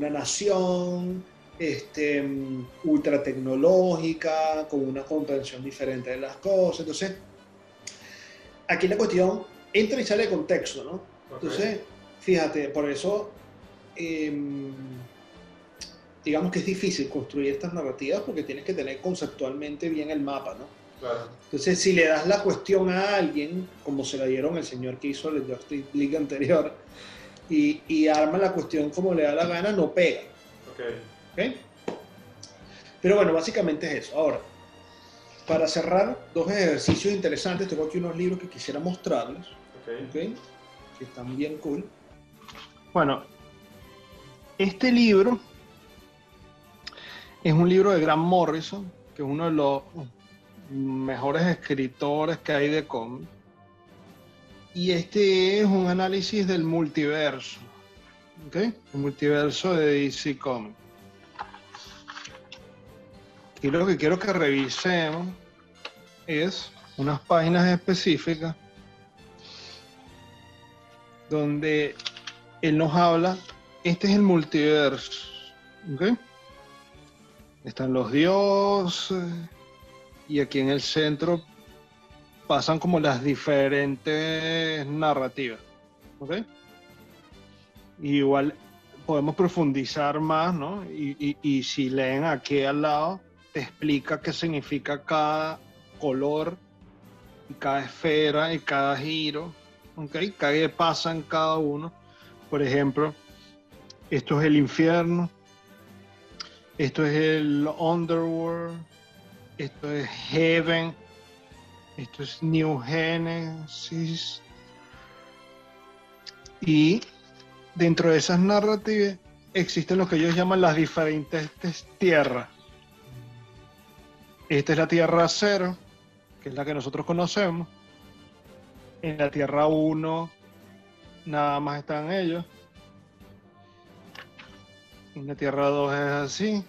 nación ultra tecnológica, con una comprensión diferente de las cosas. Entonces, aquí la cuestión entra y sale de contexto, ¿no? Okay. Entonces, fíjate, por eso digamos que es difícil construir estas narrativas, porque tienes que tener conceptualmente bien el mapa, ¿no? Claro. Entonces, si le das la cuestión a alguien, como se la dieron el señor que hizo el Justice League anterior, y arma la cuestión como le da la gana, no pega. ¿Okay? Pero bueno, básicamente es eso. Ahora, para cerrar, dos ejercicios interesantes. Tengo aquí unos libros que quisiera mostrarles, ¿okay? Que están bien cool. Bueno, este libro es un libro de Grant Morrison, que es uno de los mejores escritores que hay de cómics. Y este es un análisis del multiverso, ¿ok? El multiverso de DC Comics. Y lo que quiero que revisemos es unas páginas específicas donde él nos habla, este es el multiverso, ¿ok? Están los dioses y aquí en el centro pasan como las diferentes narrativas, ¿ok? Y igual podemos profundizar más, ¿no? Y si leen aquí al lado, te explica qué significa cada color, y cada esfera, y cada giro, ¿ok? Qué pasa en cada uno. Por ejemplo, esto es el infierno, esto es el underworld, esto es heaven, esto es New Genesis. Y dentro de esas narrativas existen lo que ellos llaman las diferentes tierras. Esta es la Tierra 0, que es la que nosotros conocemos. En la Tierra 1 nada más están ellos. En la Tierra 2 es así.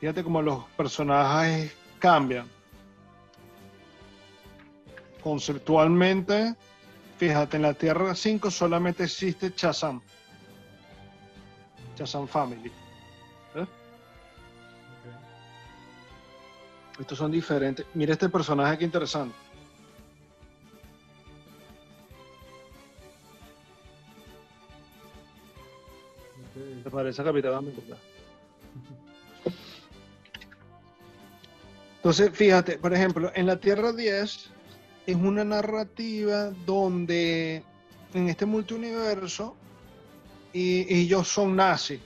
Fíjate cómo los personajes cambian. Conceptualmente, fíjate, en la Tierra 5 solamente existe Shazam. Shazam Family. ¿Eh? Estos son diferentes. Mira este personaje, qué interesante. ¿Te parece Capitán América? Entonces, fíjate, por ejemplo, en la Tierra 10 es una narrativa donde en este multiuniverso ellos son nazis.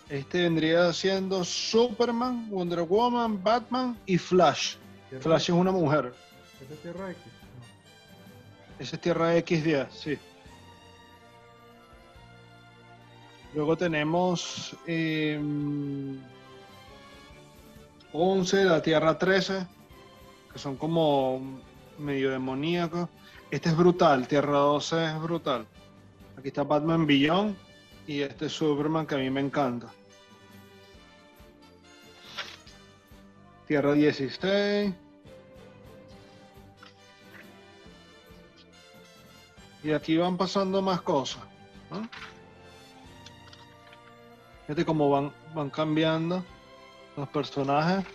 Este vendría siendo Superman, Wonder Woman, Batman y Flash. Flash es una mujer. ¿Esa es Tierra X? No. Esa es Tierra X10, sí. Luego tenemos 11, la Tierra 13, que son como medio demoníacos. Este es brutal, Tierra 12 es brutal. Aquí está Batman Beyond y este es Superman que a mí me encanta. Tierra 16. Y aquí van pasando más cosas, ¿no? Fíjate cómo van cambiando los personajes.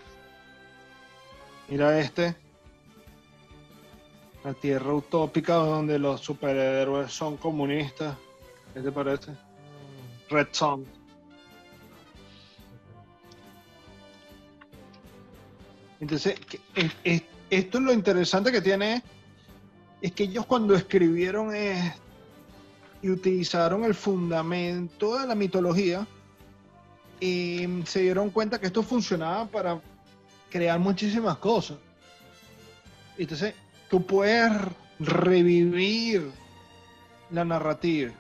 Mira este. La Tierra utópica donde los superhéroes son comunistas. ¿Qué te parece? Red Son. Entonces, esto es lo interesante que tiene, es que ellos cuando escribieron y utilizaron el fundamento de la mitología, se dieron cuenta que esto funcionaba para crear muchísimas cosas. Entonces, tú puedes revivir la narrativa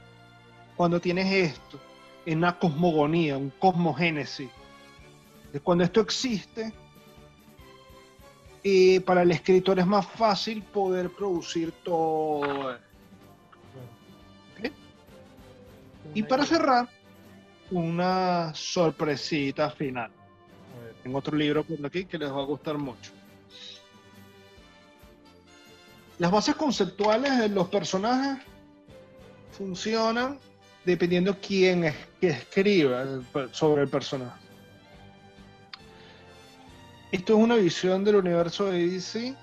cuando tienes esto en una cosmogonía, un cosmogénesis. Cuando esto existe, para el escritor es más fácil poder producir todo. ¿Okay? Y para cerrar, una sorpresita final. Tengo otro libro por aquí que les va a gustar mucho. Las bases conceptuales de los personajes funcionan dependiendo quién es que escriba sobre el personaje. Esto es una visión del universo de DC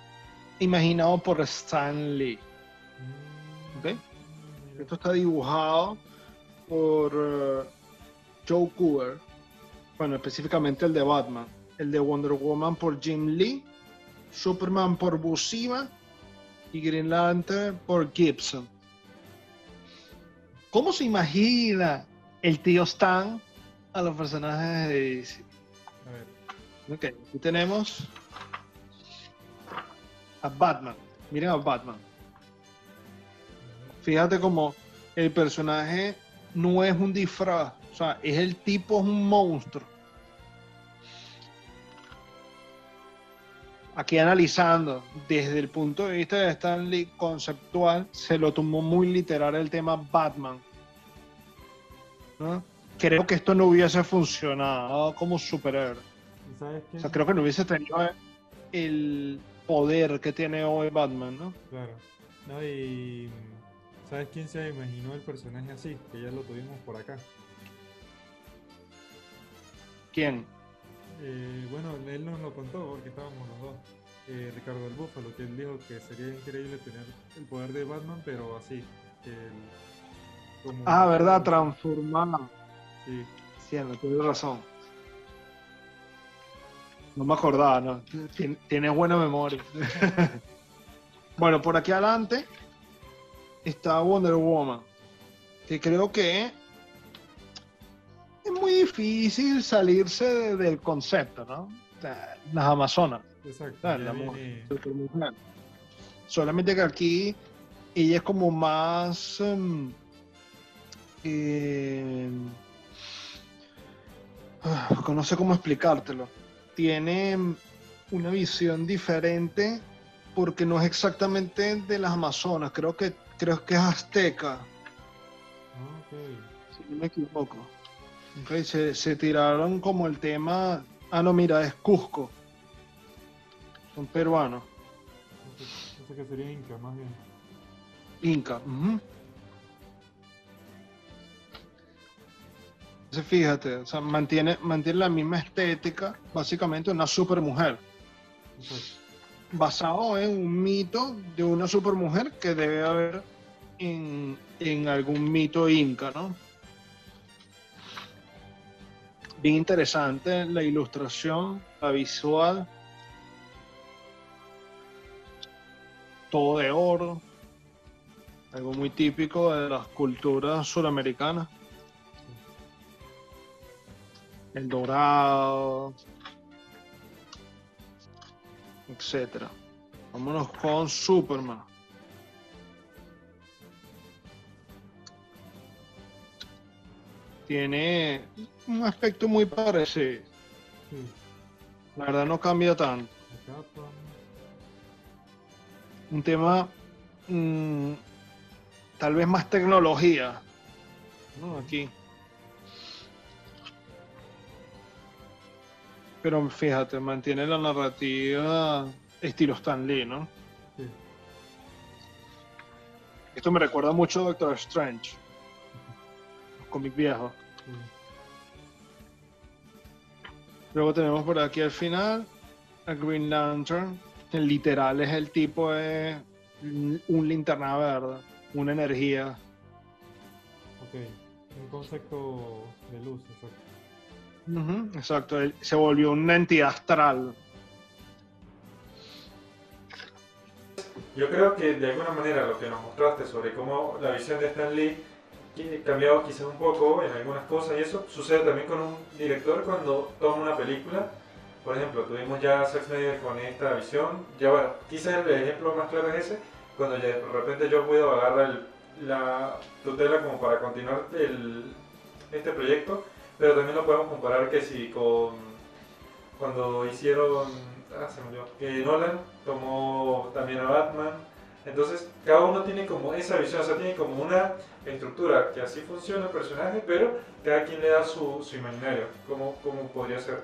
imaginado por Stan Lee. ¿Okay? Esto está dibujado por Joe Kubert, bueno, específicamente el de Batman, el de Wonder Woman por Jim Lee, Superman por Buscema y Green Lantern por Gibson. ¿Cómo se imagina el tío Stan a los personajes de DC? A ver. Ok, aquí tenemos a Batman. Miren a Batman. Fíjate cómo el personaje no es un disfraz, o sea, es el tipo, es un monstruo. Aquí analizando desde el punto de vista de Stan Lee conceptual, se lo tomó muy literal el tema Batman, ¿no? Creo que esto no hubiese funcionado como superhéroe. ¿Sabes qué? O sea, creo que no hubiese tenido el poder que tiene hoy Batman, ¿no? Claro. No, y ¿Sabes quién se imaginó el personaje así? Que ya lo tuvimos por acá. ¿Quién? Bueno, él nos lo contó porque estábamos los dos. Ricardo el Búfalo, que él dijo que sería increíble tener el poder de Batman, pero así. Que como Ah, ¿verdad? sí, Transformado. sí, Sí, no, tienes razón. No me acordaba, ¿no? Tienes buena memoria. Bueno, por aquí adelante está Wonder Woman, que creo que es muy difícil salirse del concepto, ¿no? O sea, las Amazonas, exacto. ¿sabes? Ya La mujer, viene. supermujer. Solamente que aquí ella es como más eh, no sé cómo explicártelo. Tiene una visión diferente porque no es exactamente de las Amazonas, creo que es azteca, Ah, ok. si no me equivoco. Ok, se tiraron como el tema, no, mira, es Cusco, son peruanos, Pensé que sería Inca, más bien. Inca. Ujú. Entonces fíjate, o sea, mantiene la misma estética, básicamente una supermujer, Exacto. basado en un mito de una supermujer que debe haber en algún mito inca, ¿no? Bien interesante la ilustración, la visual, todo de oro, algo muy típico de las culturas suramericanas. El dorado, etcétera. Vámonos con Superman. Tiene un aspecto muy parecido. Sí. La verdad no cambia tanto. La capa. Un tema mm, tal vez más tecnología, ¿no? Aquí. Pero fíjate, mantiene la narrativa estilo Stan Lee, ¿no? Sí. Esto me recuerda mucho a Doctor Strange, los cómics viejos. Sí. Luego tenemos por aquí al final a Green Lantern, que literal es el tipo de un linterna verde, una energía. Ok. Un concepto de luz, exacto. Ujú, exacto, él se volvió una entidad astral. Yo creo que de alguna manera lo que nos mostraste sobre cómo la visión de Stan Lee cambiado quizás un poco en algunas cosas y eso sucede también con un director cuando toma una película. Por ejemplo, tuvimos ya a Zack Snyder con esta visión, ya bueno, quizás el ejemplo más claro es ese, cuando ya de repente Joss Whedon agarra la tutela como para continuar este proyecto, pero también lo podemos comparar que si con cuando hicieron, se me olvidó, que Nolan tomó también a Batman. Entonces, cada uno tiene como esa visión, o sea, tiene como una estructura que así funciona el personaje, pero cada quien le da su imaginario, cómo podría ser.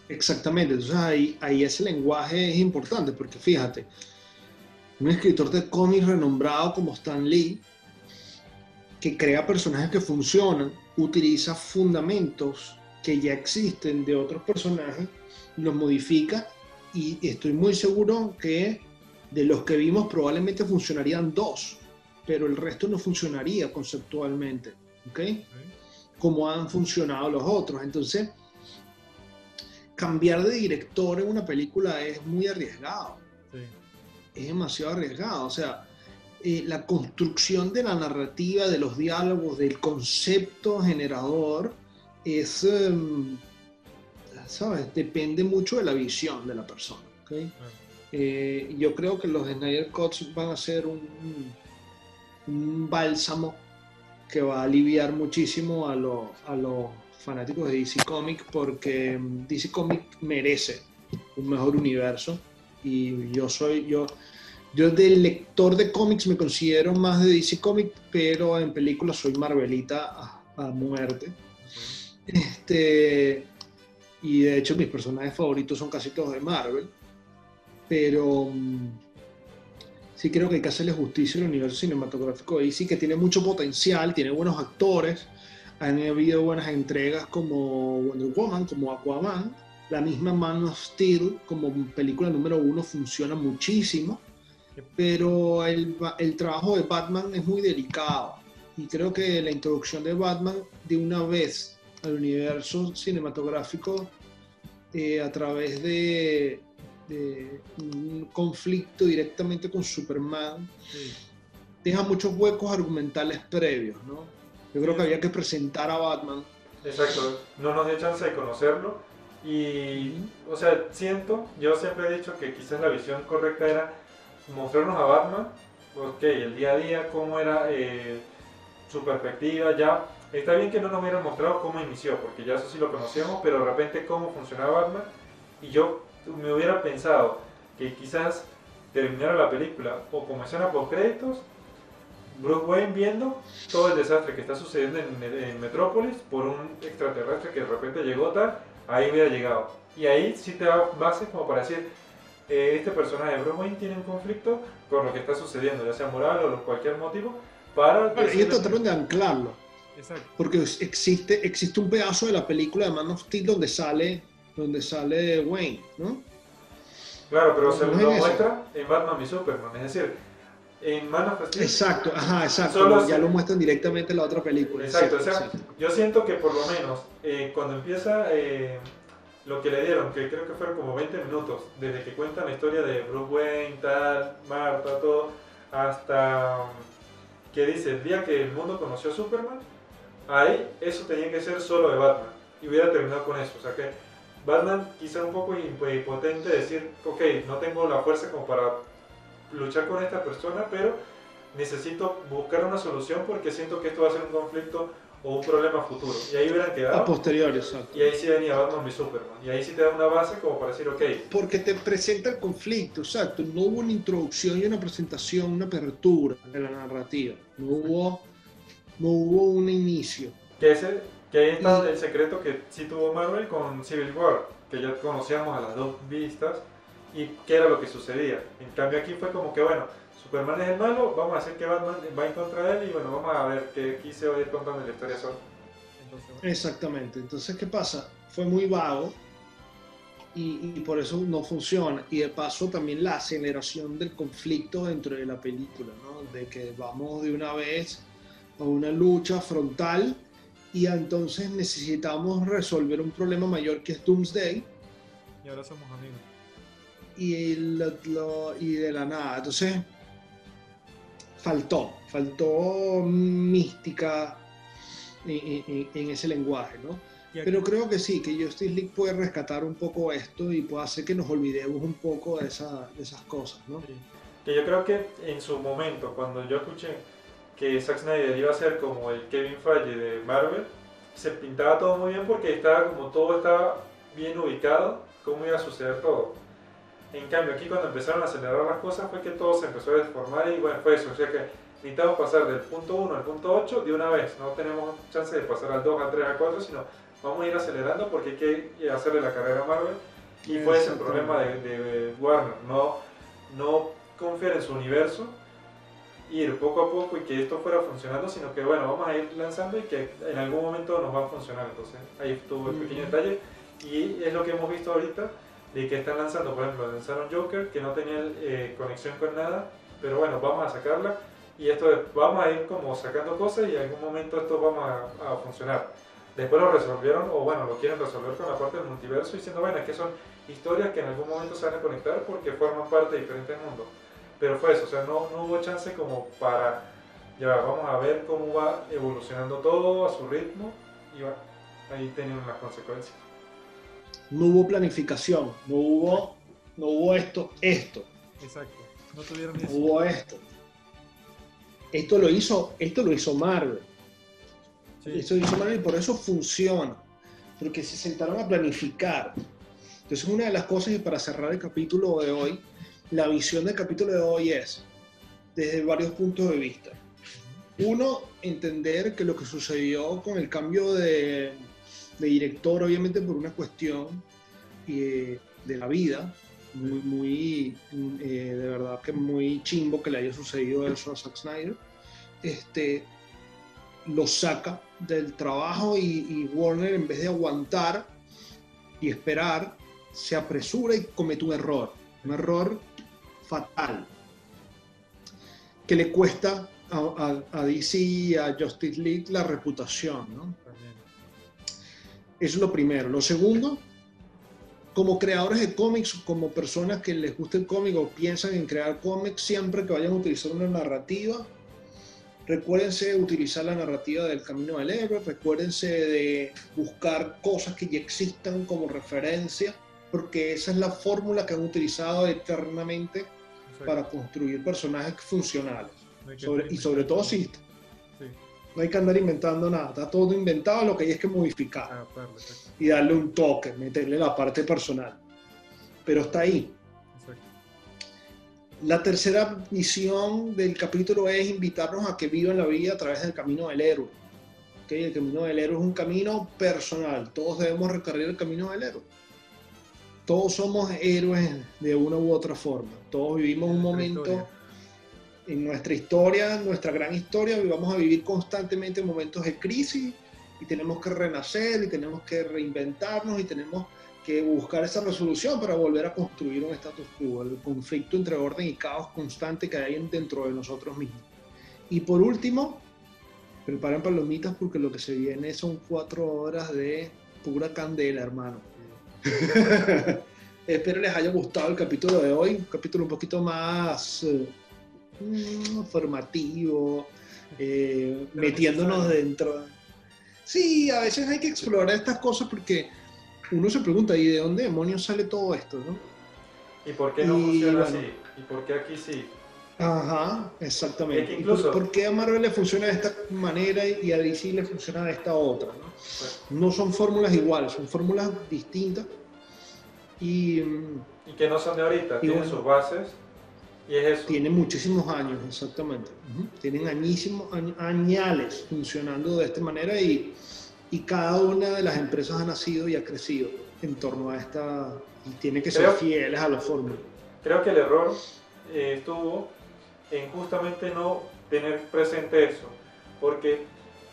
Exactamente, entonces ahí ese lenguaje es importante, porque fíjate, un escritor de cómics renombrado como Stan Lee, que crea personajes que funcionan, utiliza fundamentos que ya existen de otros personajes, los modifica y estoy muy seguro que de los que vimos probablemente funcionarían dos, pero el resto no funcionaría conceptualmente, ¿ok? Como han funcionado los otros. Entonces, cambiar de director en una película es muy arriesgado. Sí. Es demasiado arriesgado. O sea, la construcción de la narrativa, de los diálogos, del concepto generador, es, ¿sabes? Depende mucho de la visión de la persona. ¿Okay? Yo creo que los Snyder Cuts van a ser un bálsamo que va a aliviar muchísimo a los fanáticos de DC Comics, porque DC Comics merece un mejor universo y yo del lector de cómics me considero más de DC Comics, pero en películas soy Marvelita a muerte. Y de hecho mis personajes favoritos son casi todos de Marvel, pero sí creo que hay que hacerle justicia al universo cinematográfico de DC, que tiene mucho potencial, tiene buenos actores, han habido buenas entregas como Wonder Woman, como Aquaman, la misma Man of Steel como película número 1 funciona muchísimo, pero el trabajo de Batman es muy delicado y creo que la introducción de Batman de una vez al universo cinematográfico a través de un conflicto directamente con Superman, Sí. deja muchos huecos argumentales previos, ¿no? Yo creo que había que presentar a Batman. Exacto, no nos dio chance de conocerlo y, o sea, yo siempre he dicho que quizás la visión correcta era mostrarnos a Batman, ok, el día a día, cómo era su perspectiva, ya, está bien que no nos hubieran mostrado cómo inició, porque ya eso sí lo conocíamos, pero de repente cómo funcionaba Batman, y yo me hubiera pensado que quizás terminara la película o como escena post créditos, Bruce Wayne viendo todo el desastre que está sucediendo en Metrópolis por un extraterrestre que de repente llegó tal, ahí hubiera llegado. Y ahí sí te da bases como para decir, este personaje de Bruce Wayne tiene un conflicto con lo que está sucediendo, ya sea moral o cualquier motivo, para... Bueno, ellos trataron de anclarlo, Exacto. porque existe un pedazo de la película de Man of Steel donde sale Wayne, ¿no? Claro, pero se No lo es muestra en Batman y Superman, es decir, en Man of Steel... Exacto, ajá, exacto. Solo Ya se- lo muestran directamente en la otra película. Exacto, o Sí, sea, sí. yo siento que por lo menos cuando empieza lo que le dieron, que creo que fueron como 20 minutos, desde que cuentan la historia de Bruce Wayne, tal, Martha, todo, hasta que dice el día que el mundo conoció a Superman, ahí eso tenía que ser solo de Batman y hubiera terminado con eso. O sea que Batman quizá un poco impotente decir, ok, no tengo la fuerza como para luchar con esta persona, pero necesito buscar una solución porque siento que esto va a ser un conflicto o un problema futuro. Y ahí hubieran A quedado. posteriori, exacto. Y ahí sí venía Batman y Superman. Y ahí sí te da una base como para decir, ok, Porque te presenta el conflicto, exacto. No hubo una introducción y una presentación, una apertura de la narrativa. No hubo un inicio. que ahí está el secreto que sí tuvo Marvel con Civil War, que ya conocíamos a las dos vistas y qué era lo que sucedía. En cambio aquí fue como que, bueno, Superman es el malo, vamos a hacer que Batman va en contra de él y bueno, vamos a ver qué se va a ir contando la historia solo. Entonces, bueno. Exactamente. Entonces, ¿qué pasa? Fue muy vago y por eso no funciona. Y de paso también la aceleración del conflicto dentro de la película, ¿no? De que vamos de una vez a una lucha frontal y entonces necesitamos resolver un problema mayor que es Doomsday Y ahora somos amigos. y de la nada. Entonces, faltó mística en ese lenguaje, ¿no? Pero creo que sí, que Justice League puede rescatar un poco esto y puede hacer que nos olvidemos un poco de esas cosas, ¿no? Sí. Que yo creo que en su momento, cuando yo escuché que Zack Snyder iba a ser como el Kevin Feige de Marvel, se pintaba todo muy bien porque todo estaba bien ubicado, cómo iba a suceder todo. En cambio, aquí cuando empezaron a acelerar las cosas fue que todo se empezó a deformar y bueno, fue eso. O sea que necesitamos pasar del punto 1 al punto 8 de una vez. No tenemos chance de pasar al 2, al 3, al 4, sino vamos a ir acelerando porque hay que hacerle la carrera a Marvel. Y fue ese el problema de Warner. No confiar en su universo, ir poco a poco y que esto fuera funcionando, sino que bueno, vamos a ir lanzando y que en algún momento nos va a funcionar. Entonces ahí estuvo el pequeño detalle y es lo que hemos visto ahorita de que están lanzando, por ejemplo, lanzaron Joker que no tenía conexión con nada, pero bueno, vamos a sacarla y vamos a ir como sacando cosas y en algún momento esto vamos a funcionar. Después lo resolvieron, o bueno, lo quieren resolver con la parte del multiverso diciendo, bueno, es que son historias que en algún momento se van a conectar porque forman parte de diferentes mundos. Pero fue eso, o sea, no hubo chance como para, ya vamos a ver cómo va evolucionando todo a su ritmo y bueno, ahí tenían las consecuencias. No hubo planificación, no hubo esto. Exacto, no tuvieron No hubo esto. Esto lo hizo Marvel. Sí. Esto lo hizo Marvel y por eso funciona. Porque se sentaron a planificar. Entonces, una de las cosas, y para cerrar el capítulo de hoy, la visión del capítulo de hoy es desde varios puntos de vista. Uno, entender que lo que sucedió con el cambio de director, obviamente por una cuestión de la vida, de verdad que muy chimbo que le haya sucedido eso a Zack Snyder. Lo saca del trabajo y Warner, en vez de aguantar y esperar, se apresura y comete un error fatal que le cuesta a DC y a Justice League la reputación, ¿no? Eso es lo primero. Lo segundo, como creadores de cómics, como personas que les gusta el cómic o piensan en crear cómics, siempre que vayan a utilizar una narrativa, recuérdense de utilizar la narrativa del camino del héroe, recuérdense de buscar cosas que ya existan como referencia, porque esa es la fórmula que han utilizado eternamente para construir personajes funcionales. Sobre todo si no hay que andar inventando nada, está todo inventado, lo que hay es que modificar y darle un toque, meterle la parte personal. Pero está ahí. Exacto. La tercera misión del capítulo es invitarnos a que vivan la vida a través del camino del héroe. ¿Okay? El camino del héroe es un camino personal, todos debemos recorrer el camino del héroe. Todos somos héroes de una u otra forma, todos vivimos un momento en nuestra historia, nuestra gran historia, vamos a vivir constantemente momentos de crisis y tenemos que renacer y tenemos que reinventarnos y tenemos que buscar esa resolución para volver a construir un status quo, el conflicto entre orden y caos constante que hay dentro de nosotros mismos. Y por último, preparen palomitas porque lo que se viene son 4 horas de pura candela, hermano. Espero les haya gustado el capítulo de hoy, un capítulo un poquito más formativo, metiéndonos dentro. Sí, a veces hay que explorar estas cosas porque uno se pregunta, ¿y de dónde demonios sale todo esto, no? ¿Y por qué no funciona así? ¿Y por qué aquí sí? Ajá, exactamente. Incluso, ¿Por qué a Marvel le funciona de esta manera y a DC le funciona de esta otra, ¿no? Pues, no son fórmulas iguales, son fórmulas distintas y que no son de ahorita, tienen sus bases y es eso. Tienen muchísimos años, exactamente. Tienen añales funcionando de esta manera y cada una de las empresas ha nacido y ha crecido en torno a esta y tiene que ser fieles a la fórmula. Creo que el error estuvo en justamente no tener presente eso, porque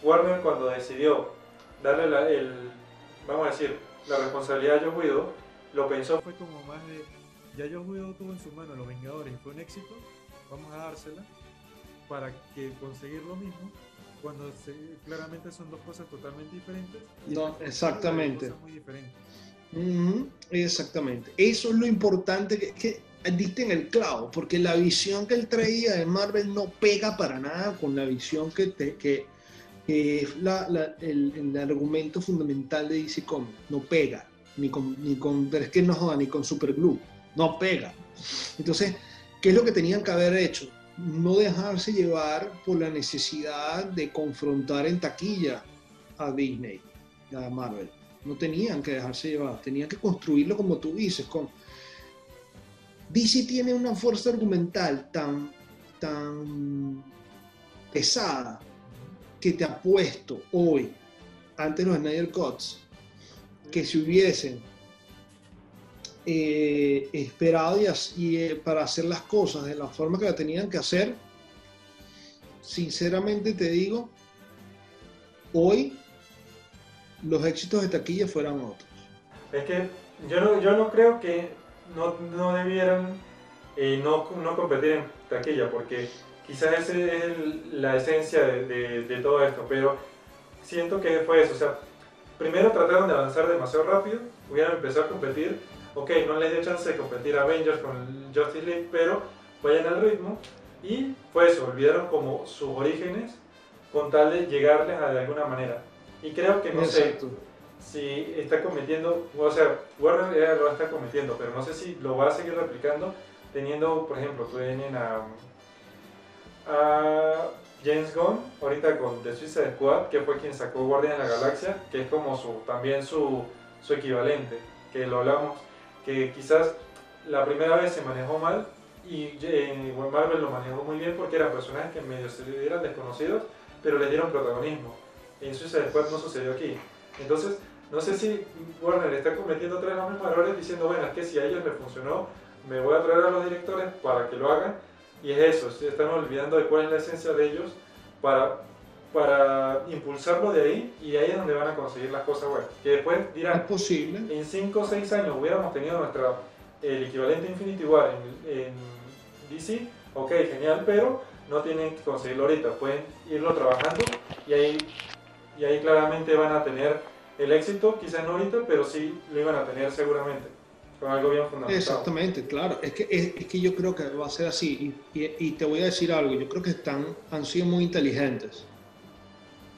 Warner cuando decidió darle vamos a decir, la responsabilidad a Joss Whedon, lo pensó fue como más de, ya Joss Whedon tuvo en su mano Los Vengadores y fue un éxito, vamos a dársela para que conseguir lo mismo, cuando claramente son dos cosas totalmente diferentes. No, exactamente. Cosas muy diferentes. Exactamente. Eso es lo importante que diste en el clavo, porque la visión que él traía de Marvel no pega para nada con la visión que es el argumento fundamental de DC Comics. No pega, pero es que no joda, ni con Superglue, no pega. Entonces, ¿qué es lo que tenían que haber hecho? No dejarse llevar por la necesidad de confrontar en taquilla a Disney, a Marvel. No tenían que dejarse llevar, tenían que construirlo como tú dices. DC tiene una fuerza argumental tan pesada que te apuesto hoy, ante los Snyder Cuts, que si hubiesen esperado para hacer las cosas de la forma que la tenían que hacer, sinceramente te digo, hoy los éxitos de taquilla fueran otros. Es que yo no creo que no debieran no competir en taquilla, porque quizás esa es la esencia de todo esto, pero siento que fue eso. O sea, primero trataron de avanzar demasiado rápido, hubieran empezado a competir. Ok, no les dio chance de competir a Avengers con Justice League, pero vayan al ritmo. Y fue eso, olvidaron como sus orígenes con tal de llegarles de alguna manera. Y creo que no Exacto. sé si está cometiendo, o sea, Warner ya lo está cometiendo, pero no sé si lo va a seguir replicando teniendo, por ejemplo, tienen a James Gunn, ahorita con The Suicide Squad, que fue quien sacó Guardianes de la Galaxia, que es como también su equivalente, que lo hablamos, que quizás la primera vez se manejó mal y Marvel lo manejó muy bien porque eran personajes que medio se eran desconocidos, pero les dieron protagonismo. En Suicide Squad no sucedió aquí. Entonces, no sé si Warner está cometiendo otra vez los mismos errores diciendo, bueno, es que si a ellos les funcionó, me voy a traer a los directores para que lo hagan, y es eso, se están olvidando de cuál es la esencia de ellos para impulsarlo de ahí, y ahí es donde van a conseguir las cosas buenas. Que después Es dirán, posible. en 5 o 6 años hubiéramos tenido el equivalente a Infinity War en DC, ok, genial, pero no tienen que conseguirlo ahorita, pueden irlo trabajando y ahí claramente van a tener el éxito, quizás no ahorita, pero sí lo iban a tener seguramente, con algo bien fundamentado. Exactamente, claro. Es que yo creo que va a ser así. Y te voy a decir algo, yo creo que han sido muy inteligentes.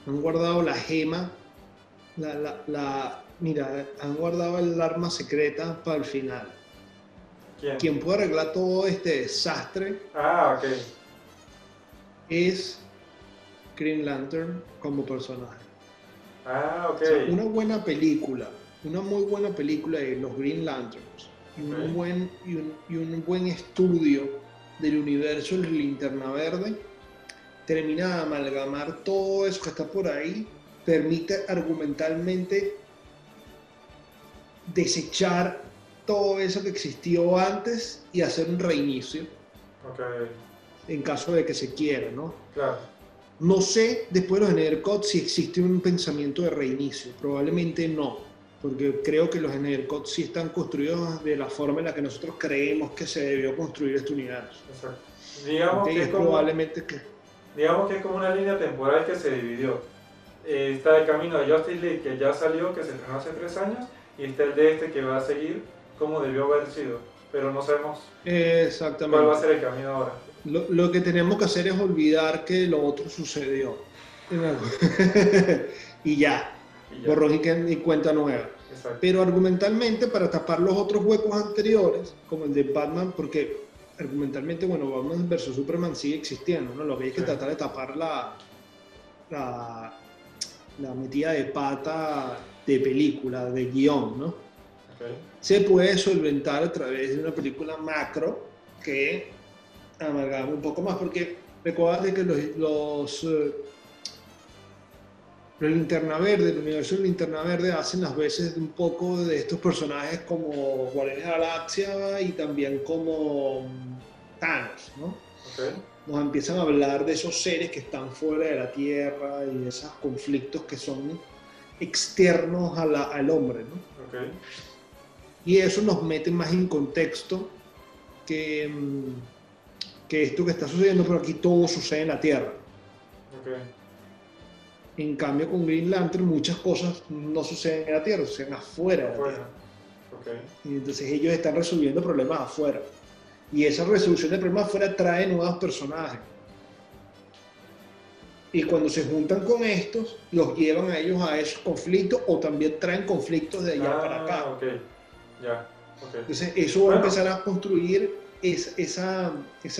Han guardado la gema, mira, han guardado el arma secreta para el final. ¿Quién? Quien puede arreglar todo este desastre Ah, ok. es Green Lantern como personaje. Ah, ok. O sea, una buena película, una muy buena película de los Green Lanterns y un buen estudio del universo de Linterna Verde termina de amalgamar todo eso que está por ahí, permite argumentalmente desechar todo eso que existió antes y hacer un reinicio Ok, en caso de que se quiera, ¿no? claro. No sé, después de los Snyder Cut, si existe un pensamiento de reinicio. Probablemente no, porque creo que los Snyder Cut sí están construidos de la forma en la que nosotros creemos que se debió construir este universo. Exacto. Digamos Ok, que es probablemente que... digamos que es como una línea temporal que se dividió. Está el camino de Justice League, que ya salió, que se estrenó hace 3 años, y está el de este que va a seguir como debió haber sido, pero no sabemos Exactamente. cuál va a ser el camino ahora. Lo que tenemos que hacer es olvidar que lo otro sucedió. Y ya, Y ya. borrón y cuenta nueva. Exacto. Pero argumentalmente, para tapar los otros huecos anteriores, como el de Batman, porque argumentalmente, bueno, Batman vs Superman sigue existiendo, ¿no? Lo que hay que Sí. tratar de tapar la metida de pata de película, de guión, ¿no? Okay. Se puede solventar a través de una película macro que amalgame un poco más, porque recuerda que los Linterna Verde, el universo de Linterna Verde hacen las veces un poco de estos personajes como Guardianes de la Galaxia y también como Thanos, ¿no? Okay. Nos empiezan a hablar de esos seres que están fuera de la Tierra y de esos conflictos que son externos al hombre, ¿no? Okay. Y eso nos mete más en contexto que esto que está sucediendo, pero aquí todo sucede en la Tierra. Okay. En cambio, con Green Lantern muchas cosas no suceden en la Tierra, suceden afuera de la Bueno. Tierra. Okay. Y entonces ellos están resolviendo problemas afuera. Y esa resolución de problemas afuera trae nuevos personajes. Y cuando se juntan con estos, los llevan a ellos a esos conflictos o también traen conflictos de allá para acá. Okay. Ya. Okay. Entonces eso va a empezar a construir esa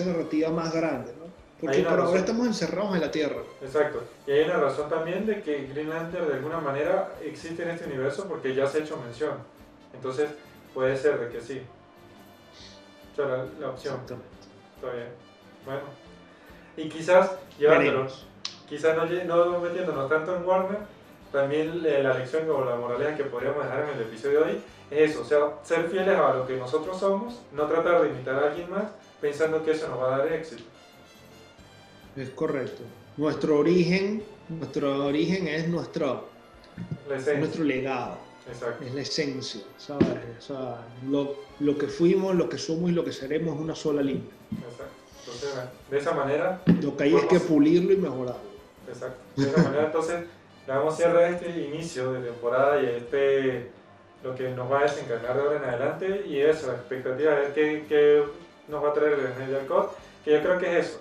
narrativa más grande, ¿no? Porque por ahora estamos encerrados en la Tierra. Exacto. Y hay una razón también de que Green Lantern de alguna manera existe en este universo porque ya se ha hecho mención. Entonces puede ser de que sí. O sea, la opción. Exactamente. Está bien. Bueno. Y quizás llevándolo, Veremos. quizás no metiéndonos tanto en Warner, también la lección o la moraleja que podríamos dejar en el episodio de hoy es eso, o sea, ser fieles a lo que nosotros somos, no tratar de imitar a alguien más pensando que eso nos va a dar éxito. Es correcto. Nuestro origen es La esencia. nuestro legado, Exacto. es la esencia, ¿sabes? O sea, lo que fuimos, lo que somos y lo que seremos es una sola línea. Exacto. Entonces, bueno, de esa manera. Lo que hay es que pulirlo y mejorarlo. Exacto. De esa manera, entonces, le damos cierre a este inicio de temporada y a lo que nos va a desencadenar de ahora en adelante y eso, la expectativa de ver qué nos va a traer el Snyder Cut, que yo creo que es eso.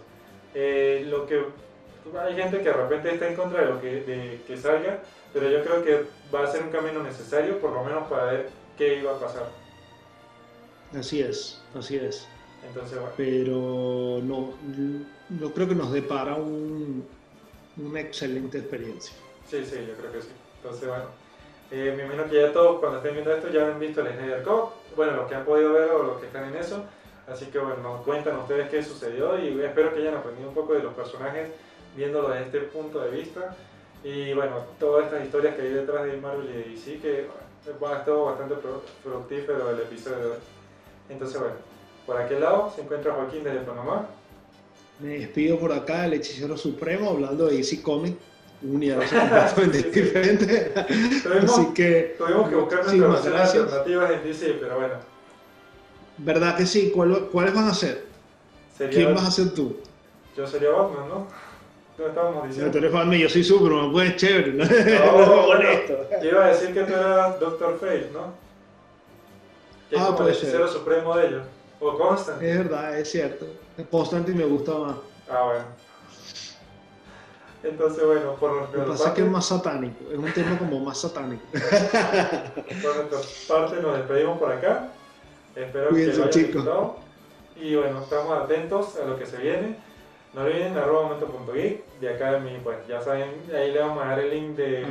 Hay gente que de repente está en contra de que salga, pero yo creo que va a ser un camino necesario, por lo menos para ver qué iba a pasar. Así es, así es. Entonces, bueno. Pero no creo que nos depara una excelente experiencia. Sí, yo creo que sí. Entonces, bueno, me imagino que ya todos cuando estén viendo esto ya han visto el Snyder Cut, bueno, los que han podido ver o los que están en eso, así que bueno, nos cuentan ustedes qué sucedió y espero que hayan aprendido un poco de los personajes viéndolo desde este punto de vista y bueno, todas estas historias que hay detrás de Marvel y de DC que bueno, ha estado bastante fructífero el episodio de hoy. Entonces, bueno, Por aquel lado se encuentra Joaquín desde Panamá. Me despido por acá, el hechicero supremo, hablando de DC Comics, un universo completamente Sí, sí. diferente. Tuvimos, Así que tuvimos que buscar muchísimas nuestras versiones gracias. alternativas en DC, pero bueno. ¿Verdad que sí? ¿Cuáles van a ser? Sería, ¿Quién vas a ser tú? Yo sería Batman, ¿no? ¿No estábamos Si diciendo? tú eres fan mío, yo soy Superman, pues chévere, ¿no? No, Honesto. yo iba a decir que tú eras Doctor Fate, ¿no? Que es como puede el hechicero supremo de ellos. O Constant. Es verdad, es cierto. Constantine me gusta más. Ah, bueno. Entonces, bueno, por Lo nuestra que pasa es que parte, es más satánico, es un tema como más satánico. por nuestra parte nos despedimos por acá. Espero Cuídense, que lo hayan chicos. disfrutado. Y bueno, estamos atentos a lo que se viene. No olviden @momento.geek. De acá, pues ya saben, ahí le vamos a dejar el link de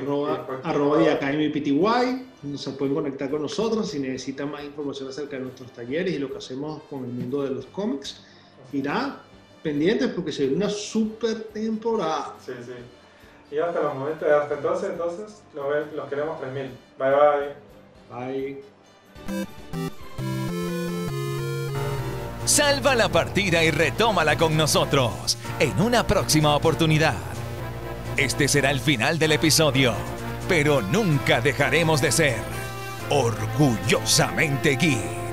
arroba de Academy PTY, se pueden conectar con nosotros si necesitan más información acerca de nuestros talleres y lo que hacemos con el mundo de los cómics. Y nada, pendientes porque se viene una super temporada. Sí, sí. Y hasta entonces los queremos 3000. Bye bye. Bye. Salva la partida y retómala con nosotros en una próxima oportunidad. Este será el final del episodio, pero nunca dejaremos de ser orgullosamente geek.